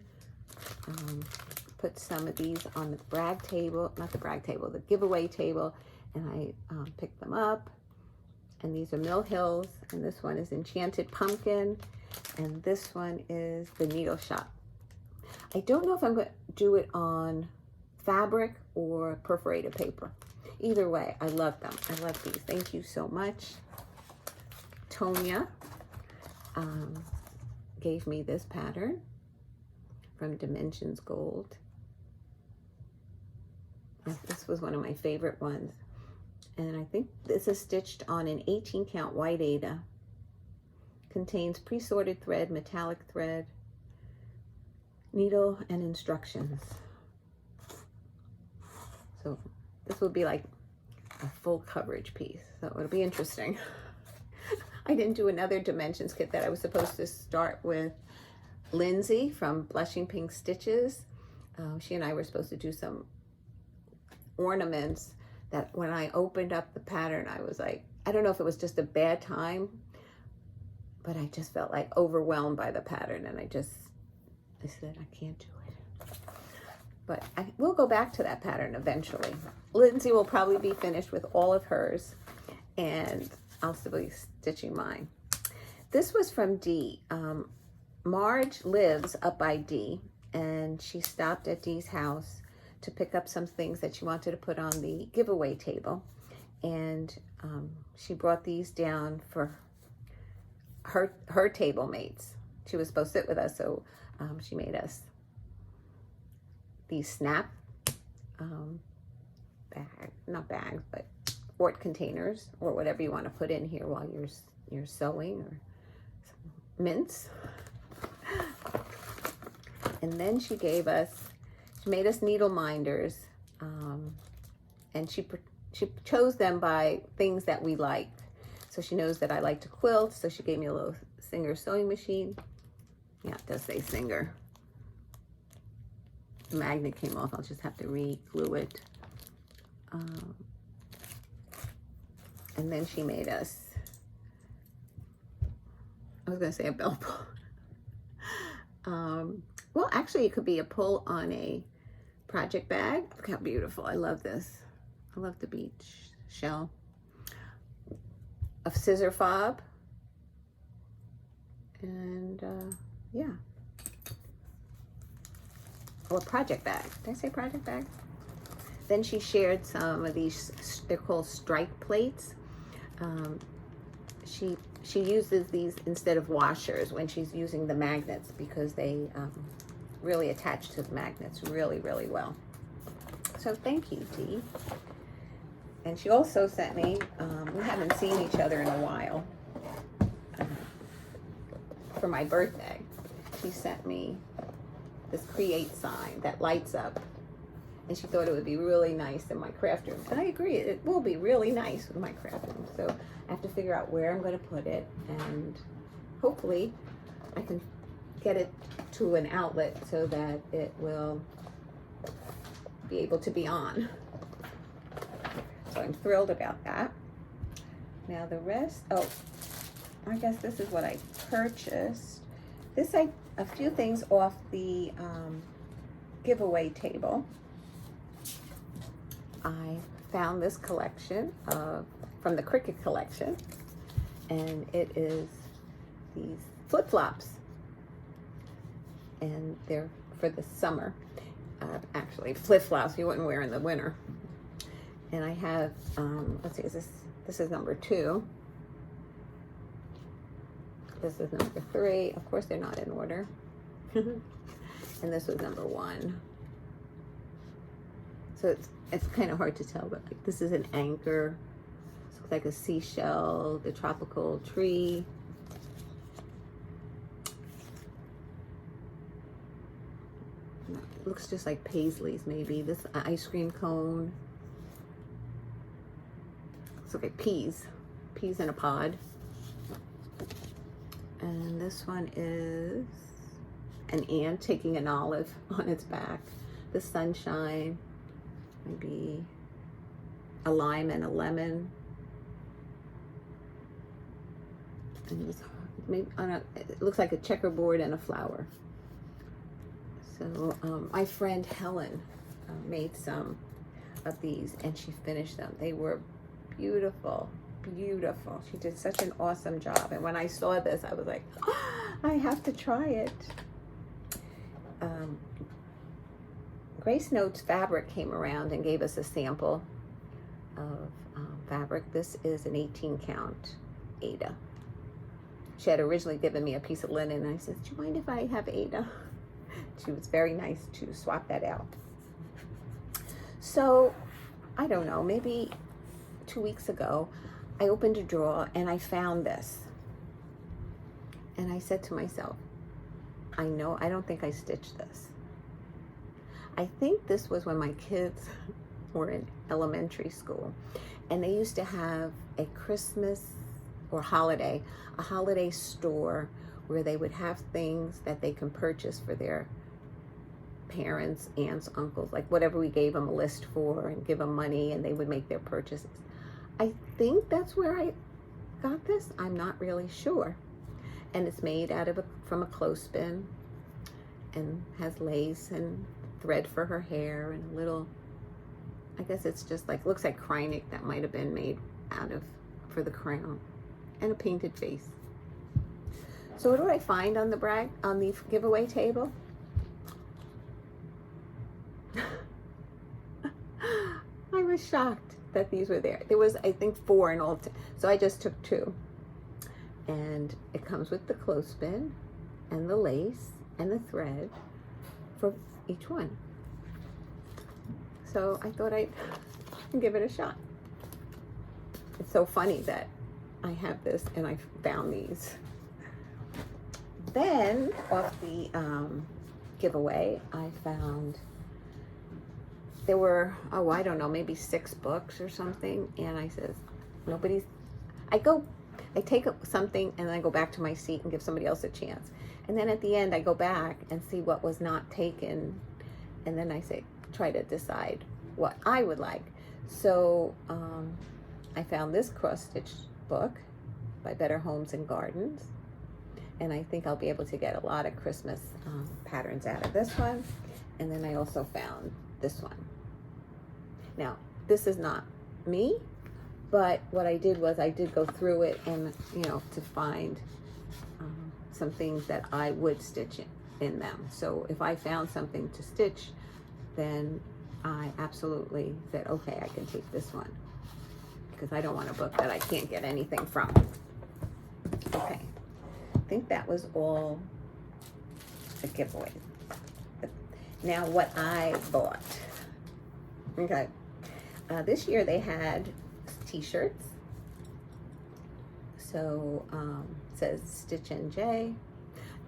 put some of these on the brag table, not the brag table, the giveaway table, and I picked them up. And these are Mill Hills, and this one is Enchanted Pumpkin, and this one is the Needle Shop. I don't know if I'm going to do it on fabric or perforated paper. Either way, I love them. I love these. Thank you so much. Tonya gave me this pattern from Dimensions Gold. This was one of my favorite ones. And I think this is stitched on an 18 count white Aida. Contains pre-sorted thread, metallic thread, needle, and instructions. So this will be like a full coverage piece. So it'll be interesting. I didn't do another dimensions kit that I was supposed to start with Lindsay from Blushing Pink Stitches. She and I were supposed to do some ornaments that when I opened up the pattern, I was like, I don't know if it was just a bad time, but I just felt like overwhelmed by the pattern, and I said, I can't do it. But we'll go back to that pattern eventually. Lindsay will probably be finished with all of hers, and I'll still be stitching mine. This was from Dee. Marge lives up by Dee, and she stopped at Dee's house to pick up some things that she wanted to put on the giveaway table. And she brought these down for her table mates. She was supposed to sit with us, so she made us these snap not bags, but quart containers, or whatever you want to put in here while you're sewing, or some mints. And then she made us needle minders, and she chose them by things that we liked. So she knows that I like to quilt, so she gave me a little Singer sewing machine. Yeah, it does say Singer. The magnet came off. I'll just have to re-glue it. And then she made us, I was going to say a bell pull. Well, actually, it could be a pull on a project bag. Look how beautiful. I love this. I love the beach shell. A scissor fob. And yeah. Oh, a project bag. Did I say project bag? Then she shared some of these, they're called strike plates. She uses these instead of washers when she's using the magnets, because they really attach to the magnets really, really well. So thank you, Dee. And she also sent me, we haven't seen each other in a while, for my birthday. She sent me this Create sign that lights up, and she thought it would be really nice in my craft room. And I agree, it will be really nice with my craft room. So I have to figure out where I'm going to put it, and hopefully I can get it to an outlet so that it will be able to be on. So I'm thrilled about that. Now the rest, oh, I guess this is what I purchased. A few things off the giveaway table. I found this collection from the Cricut collection, and it is these flip-flops, and they're for the summer. Actually, flip-flops you wouldn't wear in the winter. And I have, let's see, this is number 2. This is number 3. Of course, they're not in order. And this was number 1. So it's kind of hard to tell, but like, this is an anchor. It looks like a seashell, the tropical tree. It looks just like paisleys, maybe. This ice cream cone. Looks like peas in a pod. And this one is an ant taking an olive on its back. The sunshine, maybe a lime and a lemon. And this, maybe, it looks like a checkerboard and a flower. So my friend Helen made some of these, and she finished them. They were beautiful, beautiful. She did such an awesome job. And when I saw this, I was like, oh, I have to try it. Grace Notes Fabric came around and gave us a sample of fabric. This is an 18 count Ada. She had originally given me a piece of linen, and I said, do you mind if I have Ada? She was very nice to swap that out. So, I don't know, maybe 2 weeks ago, I opened a drawer and I found this. And I said to myself, I don't think I stitched this. I think this was when my kids were in elementary school. And they used to have a Christmas or a holiday store where they would have things that they can purchase for their parents, aunts, uncles, like whatever we gave them a list for, and give them money and they would make their purchases. I think that's where I got this. I'm not really sure. And it's made from a clothespin, and has lace and thread for her hair, and a little, I guess it's just like, looks like Kreinik that might have been made for the crown, and a painted face. So what do I find on the giveaway table? I was shocked that these were there. There was, I think, 4 in all, so I just took 2. And it comes with the clothespin and the lace and the thread for each one. So I thought I'd give it a shot. It's so funny that I have this and I found these. Then off the giveaway, I found there were, I don't know, maybe 6 books or something. And I says, I take up something and then I go back to my seat and give somebody else a chance. And then at the end, I go back and see what was not taken. And then I try to decide what I would like. So I found this cross-stitch book by Better Homes and Gardens. And I think I'll be able to get a lot of Christmas patterns out of this one. And then I also found this one. Now, this is not me, but what I did was I did go through it and, to find some things that I would stitch in them. So if I found something to stitch, then I absolutely said, okay, I can take this one, because I don't want a book that I can't get anything from. Okay, I think that was all the giveaway. Now what I bought. Okay, this year they had t-shirts. So it says Stitch NJ.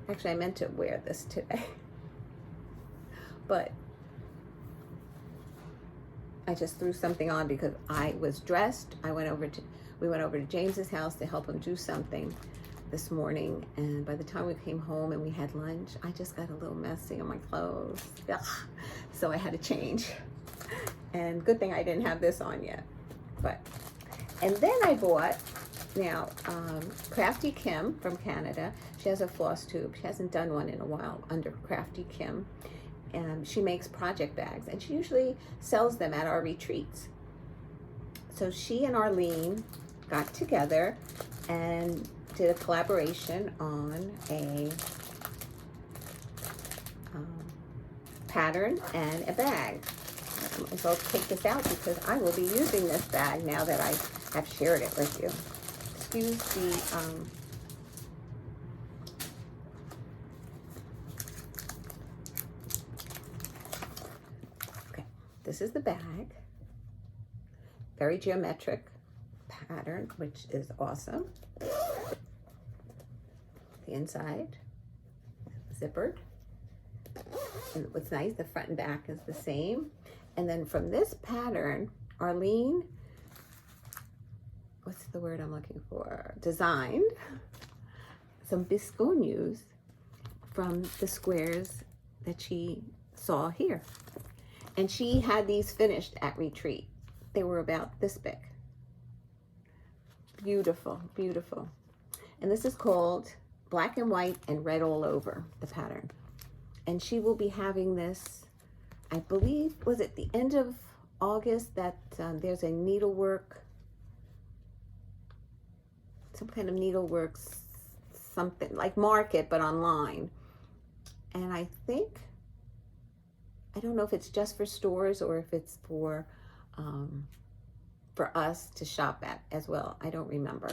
Actually, I meant to wear this today, but I just threw something on because I was dressed. We went over to James's house to help him do something this morning, and by the time we came home and we had lunch, I just got a little messy on my clothes. Ugh. So I had to change. And good thing I didn't have this on yet. And then I bought, Crafty Kim from Canada. She has a Flosstube. She hasn't done one in a while under Crafty Kim. And she makes project bags, and she usually sells them at our retreats. So she and Arlene got together and did a collaboration on a pattern and a bag. So I'll take this out because I will be using this bag now that I have shared it with you. Excuse the okay, this is the bag. Very geometric pattern, which is awesome. The inside zippered. And what's nice, the front and back is the same. And then from this pattern, Arlene, what's the word I'm looking for? Designed some biscognus from the squares that she saw here. And she had these finished at retreat. They were about this big. Beautiful, beautiful. And this is called Black and White and Red All Over, the pattern. And she will be having this, I believe, was it the end of August that there's a needlework, some kind of needlework, something like market, but online. And I think, I don't know if it's just for stores or if it's for us to shop at as well. I don't remember.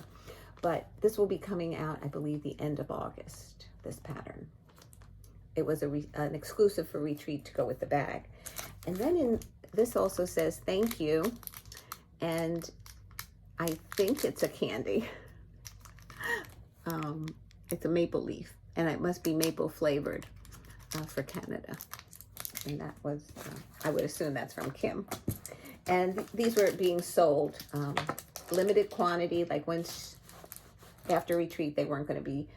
But this will be coming out, I believe, the end of August, this pattern. It was an exclusive for retreat to go with the bag. And then this also says thank you. And I think it's a candy. It's a maple leaf. And it must be maple flavored for Canada. And that was, I would assume that's from Kim. And these were being sold, limited quantity, like once after retreat, they weren't going to be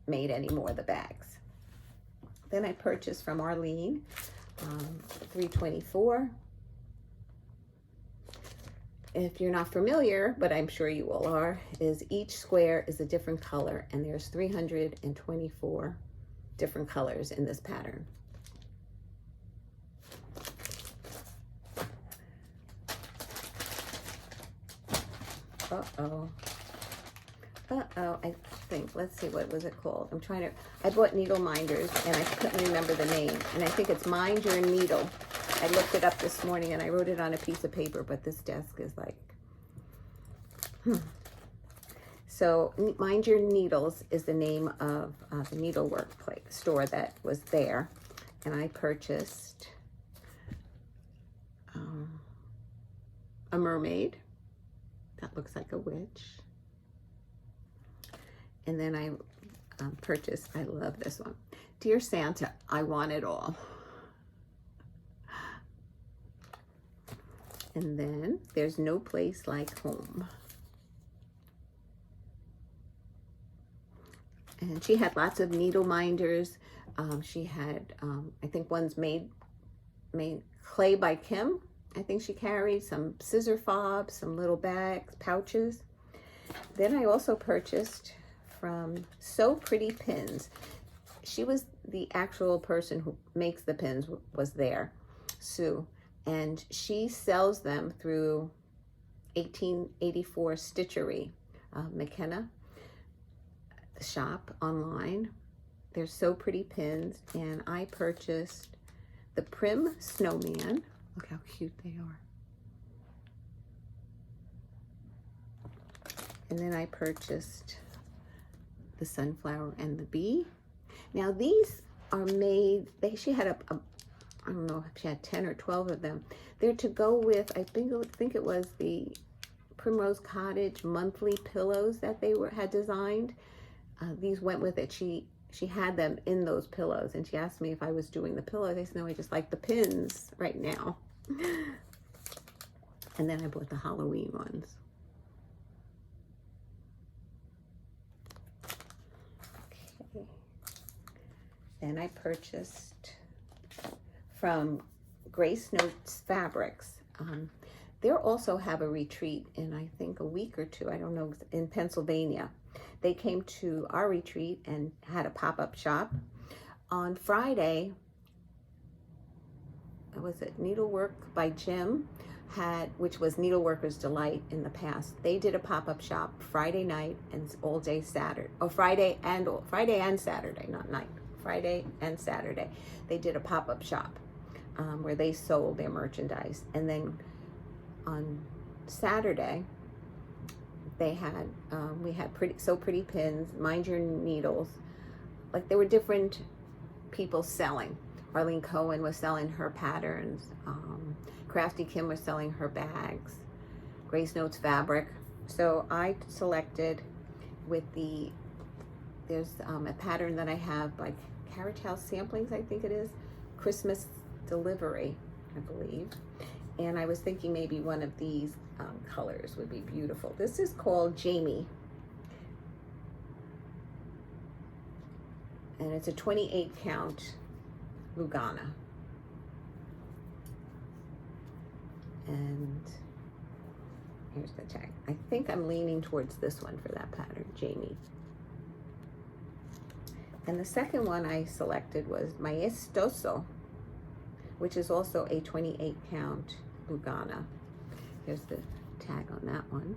made anymore, the bags. Then I purchased from Arlene, 324. If you're not familiar, but I'm sure you all are, is each square is a different color, and there's 324 different colors in this pattern. I think, let's see, what was it called? I bought needle minders and I couldn't remember the name. And I think it's Mind Your Needle. I looked it up this morning and I wrote it on a piece of paper, but this desk is like, So Mind Your Needles is the name of the needlework store that was there. And I purchased a mermaid that looks like a witch. And then I purchased, I love this one. Dear Santa, I want it all. And then there's No Place Like Home. And she had lots of needle minders. She had, I think one's made clay by Kim. I think she carried some scissor fobs, some little bags, pouches. Then I also purchased from So Pretty Pins. She was the actual person who makes the pins, was there, Sue. And she sells them through 1884 Stitchery, McKenna shop online. They're So Pretty Pins. And I purchased the Prim Snowman. Look how cute they are. And then I purchased the Sunflower and the Bee. Now these are made, she had I don't know if she had 10 or 12 of them. They're to go with, I think it was the Primrose Cottage monthly pillows that they had designed. These went with it. She had them in those pillows, and she asked me if I was doing the pillows. I said, no, I just like the pins right now. And then I bought the Halloween ones. Okay. Then I purchased from Grace Notes Fabrics. They also have a retreat in, I think, a week or two. I don't know, in Pennsylvania. They came to our retreat and had a pop-up shop. On Friday, was it Needlework by Jim, which was Needleworker's Delight in the past. They did a pop-up shop Friday night and all day Saturday. Oh, Friday and Saturday, not night. Friday and Saturday. They did a pop-up shop where they sold their merchandise. And then on Saturday, they had, we had So Pretty Pins, Mind Your Needles. Like, there were different people selling. Arlene Cohen was selling her patterns. Crafty Kim was selling her bags. Grace Notes Fabric. So I selected with there's a pattern that I have by Carriage House Samplings, I think it is. Christmas Delivery, I believe. And I was thinking maybe one of these colors would be beautiful. This is called Jamie. And it's a 28 count Lugana. And here's the tag. I think I'm leaning towards this one for that pattern, Jamie. And the second one I selected was Maestoso, which is also a 28 count Lugana. Here's the tag on that one.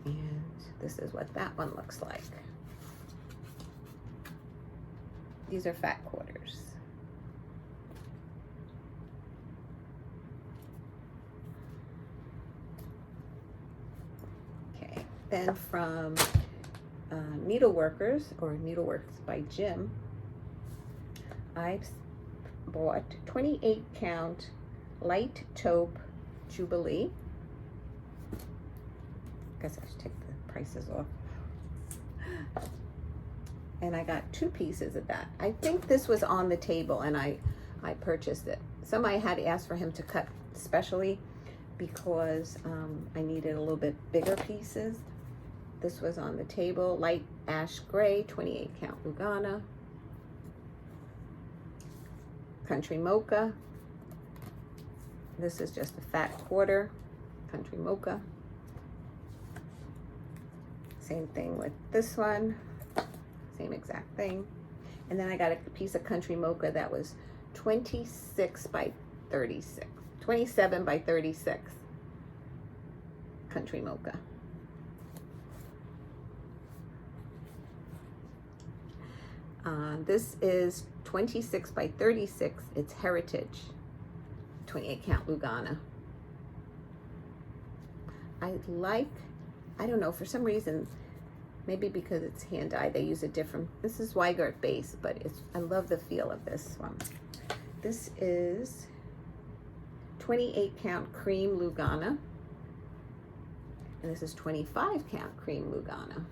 And this is what that one looks like. These are fat quarters. Okay, then from Needleworkers, or Needleworks by Jim, I bought 28 count light taupe Jubilee. Guess I should take the prices off. And I got 2 pieces of that. I think this was on the table and I purchased it. some I had asked for him to cut specially because I needed a little bit bigger pieces. This was on the table, light ash gray, 28 count Lugana, country mocha. This is just a fat quarter, country mocha. Same thing with this one, same exact thing. And then I got a piece of country mocha that was 26 by 36, 27 by 36 country mocha. This is 26 by 36, it's heritage, 28 count Lugana. I don't know, for some reason, maybe because it's hand dyed, they use a different, this is Weigert base, but I love the feel of this one. This is 28 count cream Lugana, and this is 25 count cream Lugana.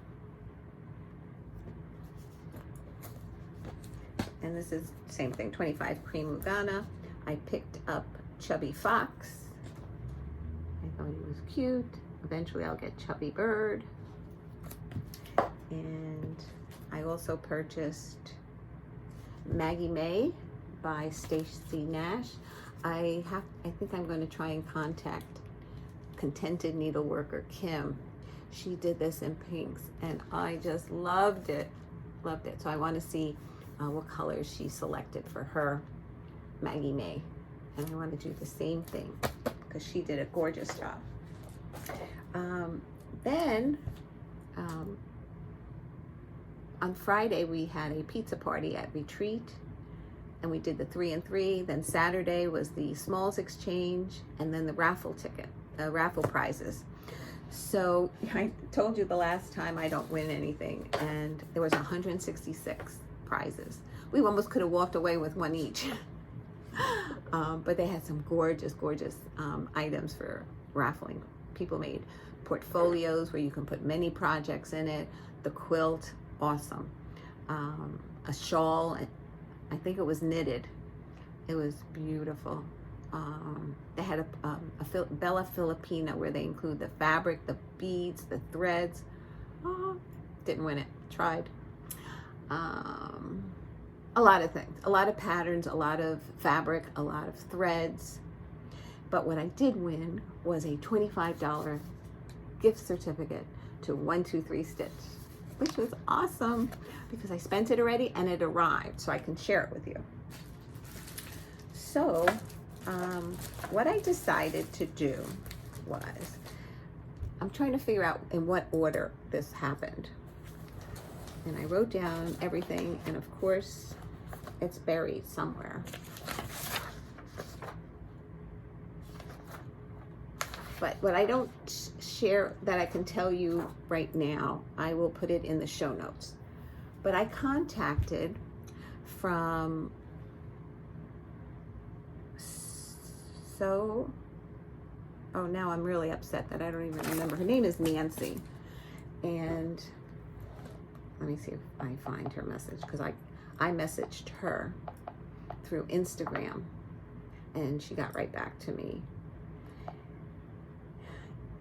And this is same thing, 25 cream Lugana. I picked up Chubby Fox. I thought he was cute. Eventually I'll get Chubby Bird. And I also purchased Maggie May by Stacy Nash. I think I'm going to try and contact Contented Needleworker Kim. She did this in pinks and I just loved it. Loved it. So I want to see what colors she selected for her Maggie May. And I want to do the same thing because she did a gorgeous job. Then on Friday we had a pizza party at Retreat and we did the 3 and 3. Then Saturday was the smalls exchange and then the raffle raffle prizes. So I told you the last time I don't win anything, and there was 166 prizes. We almost could have walked away with one each. But they had some gorgeous items for raffling. People made portfolios where you can put many projects in it. The quilt, awesome. A shawl, I think it was knitted. It was beautiful. They had a Bella Filipina where they include the fabric, the beads, the threads. Didn't win it, tried. A lot of things, a lot of patterns, a lot of fabric, a lot of threads. But what I did win was a $25 gift certificate to 123 Stitch, which was awesome because I spent it already and it arrived, so I can share it with you. So what I decided to do was, I'm trying to figure out in what order this happened. And I wrote down everything, and of course, it's buried somewhere. But what I don't share that I can tell you right now, I will put it in the show notes. But I contacted from now I'm really upset that I don't even remember. Her name is Nancy. And let me see if I find her message, because I messaged her through Instagram and she got right back to me.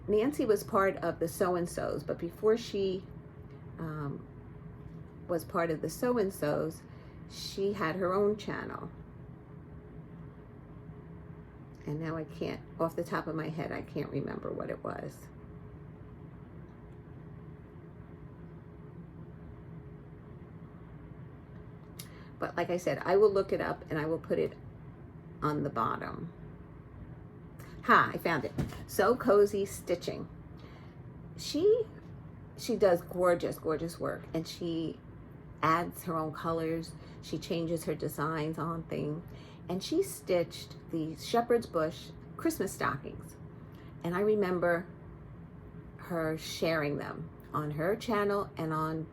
Nancy was part of the So-and-Sos, but before she was part of the So-and-Sos, she had her own channel. And now I can't, off the top of my head, I can't remember what it was. But like I said, I will look it up and I will put it on the bottom. I found it. So Cozy Stitching. She does gorgeous work, and she adds her own colors. She changes her designs on things, and she stitched the Shepherd's Bush Christmas stockings. And I remember her sharing them on her channel and on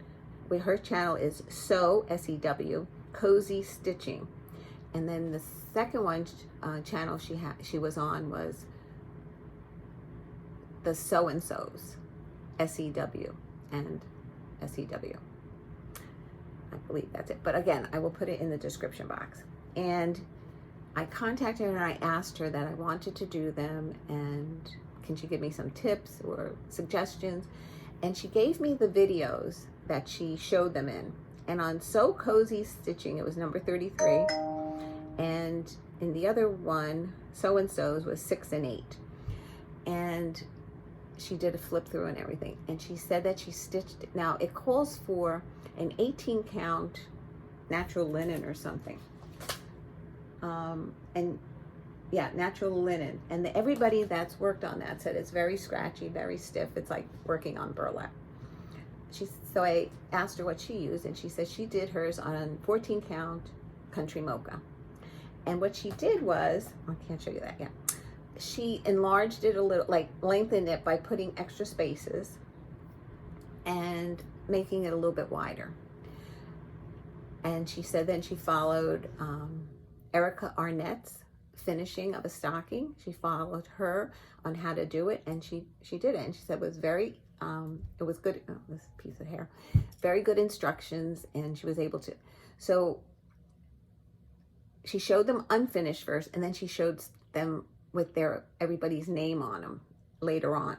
where her channel is Sew, S-E-W, Cozy Stitching. And then the second one channel she was on was the So-and-Sos, S-E-W and S-E-W. I believe that's it. But again, I will put it in the description box. And I contacted her and I asked her that I wanted to do them and can she give me some tips or suggestions? And she gave me the videos that she showed them in. And on So Cozy Stitching, it was number 33. And in the other one, So and So's, was 6 and 8. And she did a flip through and everything. And she said that she stitched it. Now it calls for an 18 count natural linen or something. And yeah, natural linen. And everybody that's worked on that said it's very scratchy, very stiff. It's like working on burlap. So I asked her what she used, and she said she did hers on a 14 count country mocha. And what she did was, I can't show you that yet. She enlarged it a little, like lengthened it by putting extra spaces and making it a little bit wider. And she said then she followed Erica Arnett's finishing of a stocking. She followed her on how to do it, and she did it. And she said it was very, it was good. Oh, this piece of hair, very good instructions, and she was able to. So she showed them unfinished first, and then she showed them with everybody's name on them later on.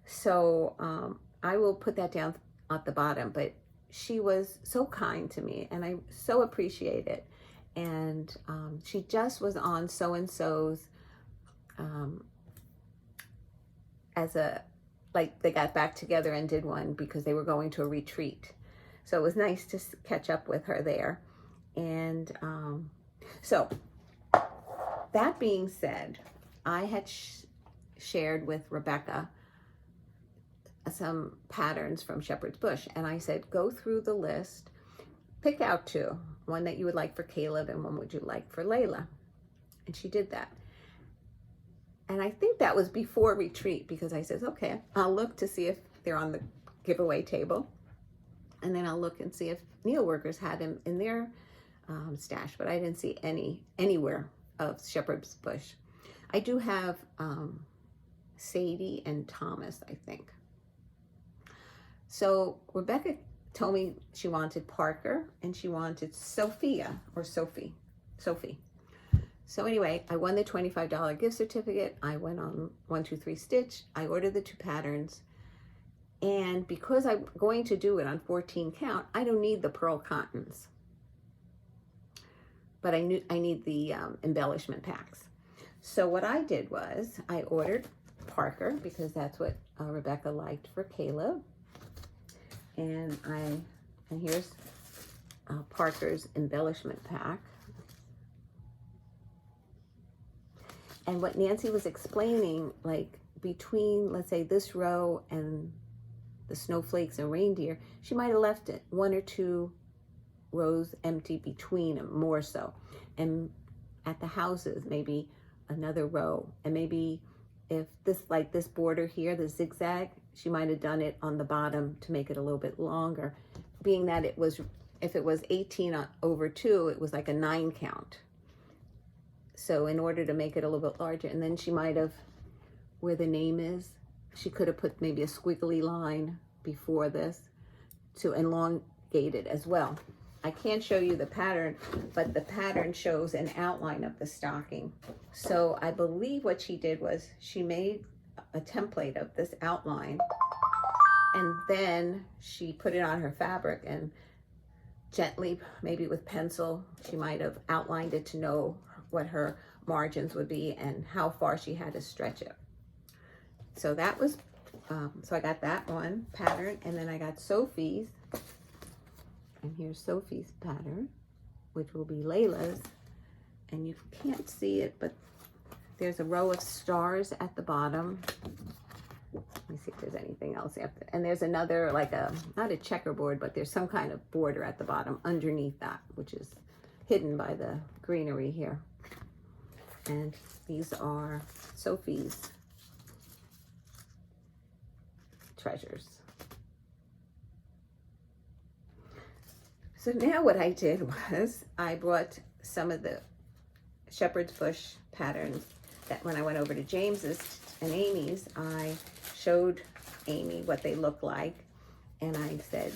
So I will put that down at the bottom, but she was so kind to me and I so appreciate it. And she just was on So and So's as a, like they got back together and did one because they were going to a retreat. So it was nice to catch up with her there. And so that being said, I had shared with Rebecca some patterns from Shepherd's Bush, and I said, go through the list, pick out two, one that you would like for Caleb and one would you like for Layla. And she did that. And I think that was before retreat, because I said, okay, I'll look to see if they're on the giveaway table, and then I'll look and see if Needleworkers had them in their stash, but I didn't see anywhere of Shepherd's Bush. I do have Sadie and Thomas, I think. So Rebecca told me she wanted Parker and she wanted Sophia or Sophie. So anyway, I won the $25 gift certificate. I went on 123 Stitch. I ordered the two patterns. And because I'm going to do it on 14 count, I don't need the pearl cottons. But I need the embellishment packs. So what I did was I ordered Parker because that's what Rebecca liked for Caleb. And here's Parker's embellishment pack. And what Nancy was explaining, like between, let's say, this row and the snowflakes and reindeer, she might have left it 1 or 2 rows empty between them, more so. And at the houses, maybe another row. And maybe if this, like this border here, the zigzag, she might have done it on the bottom to make it a little bit longer, being that it was, if it was 18 over 2, it was like a 9 count. So in order to make it a little bit larger, and then she might have, where the name is, she could have put maybe a squiggly line before this to elongate it as well. I can't show you the pattern, but the pattern shows an outline of the stocking. So I believe what she did was she made a template of this outline, and then she put it on her fabric and gently, maybe with pencil, she might have outlined it to know what her margins would be and how far she had to stretch it. So that was, so I got that one pattern, and then I got Sophie's, and here's Sophie's pattern, which will be Layla's, and you can't see it, but there's a row of stars at the bottom. Let me see if there's anything else after. And there's another, like a, not a checkerboard, but there's some kind of border at the bottom underneath that, which is hidden by the greenery here. And these are Sophie's treasures. So now what I did was I brought some of the Shepherd's Bush patterns that when I went over to James's and Amy's, I showed Amy what they look like. And I said,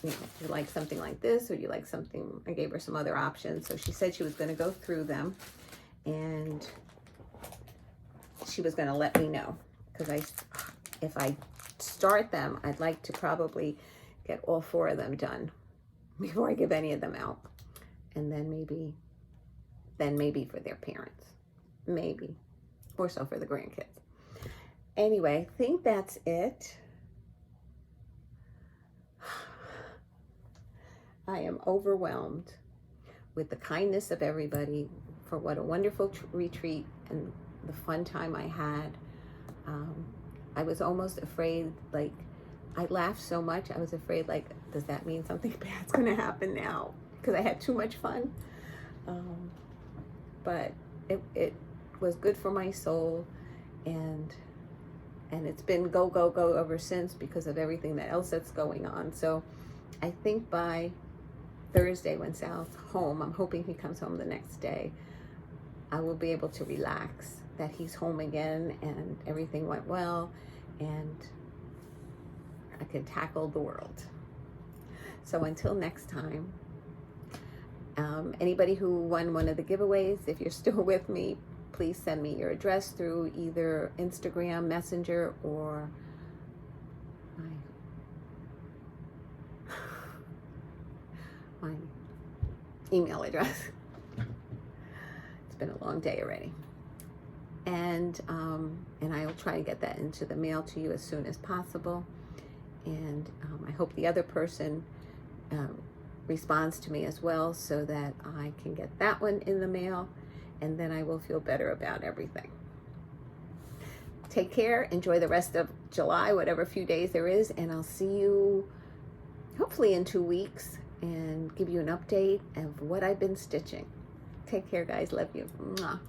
you know, do you like something like this, or do you like something? I gave her some other options. So she said she was going to go through them. and she was going to let me know, because if I start them, I'd like to probably get all 4 of them done before I give any of them out, and then maybe for their parents, maybe, or so for the grandkids. Anyway, I think that's it. I am overwhelmed with the kindness of everybody for what a wonderful retreat and the fun time I had. I was almost afraid, like, I laughed so much, I was afraid, like, does that mean something bad's gonna happen now? Because I had too much fun. But it was good for my soul, and it's been go, go, go ever since because of everything else that's going on. So I think by Thursday, when Sal's home, I'm hoping he comes home the next day, I will be able to relax that he's home again and everything went well, and I can tackle the world. So until next time, anybody who won one of the giveaways, if you're still with me, please send me your address through either Instagram Messenger or my email address. It's been a long day already. And I will try to get that into the mail to you as soon as possible. And I hope the other person responds to me as well, so that I can get that one in the mail, and then I will feel better about everything. Take care, enjoy the rest of July, whatever few days there is, and I'll see you hopefully in 2 weeks and give you an update of what I've been stitching. Take care, guys. Love you. Mwah.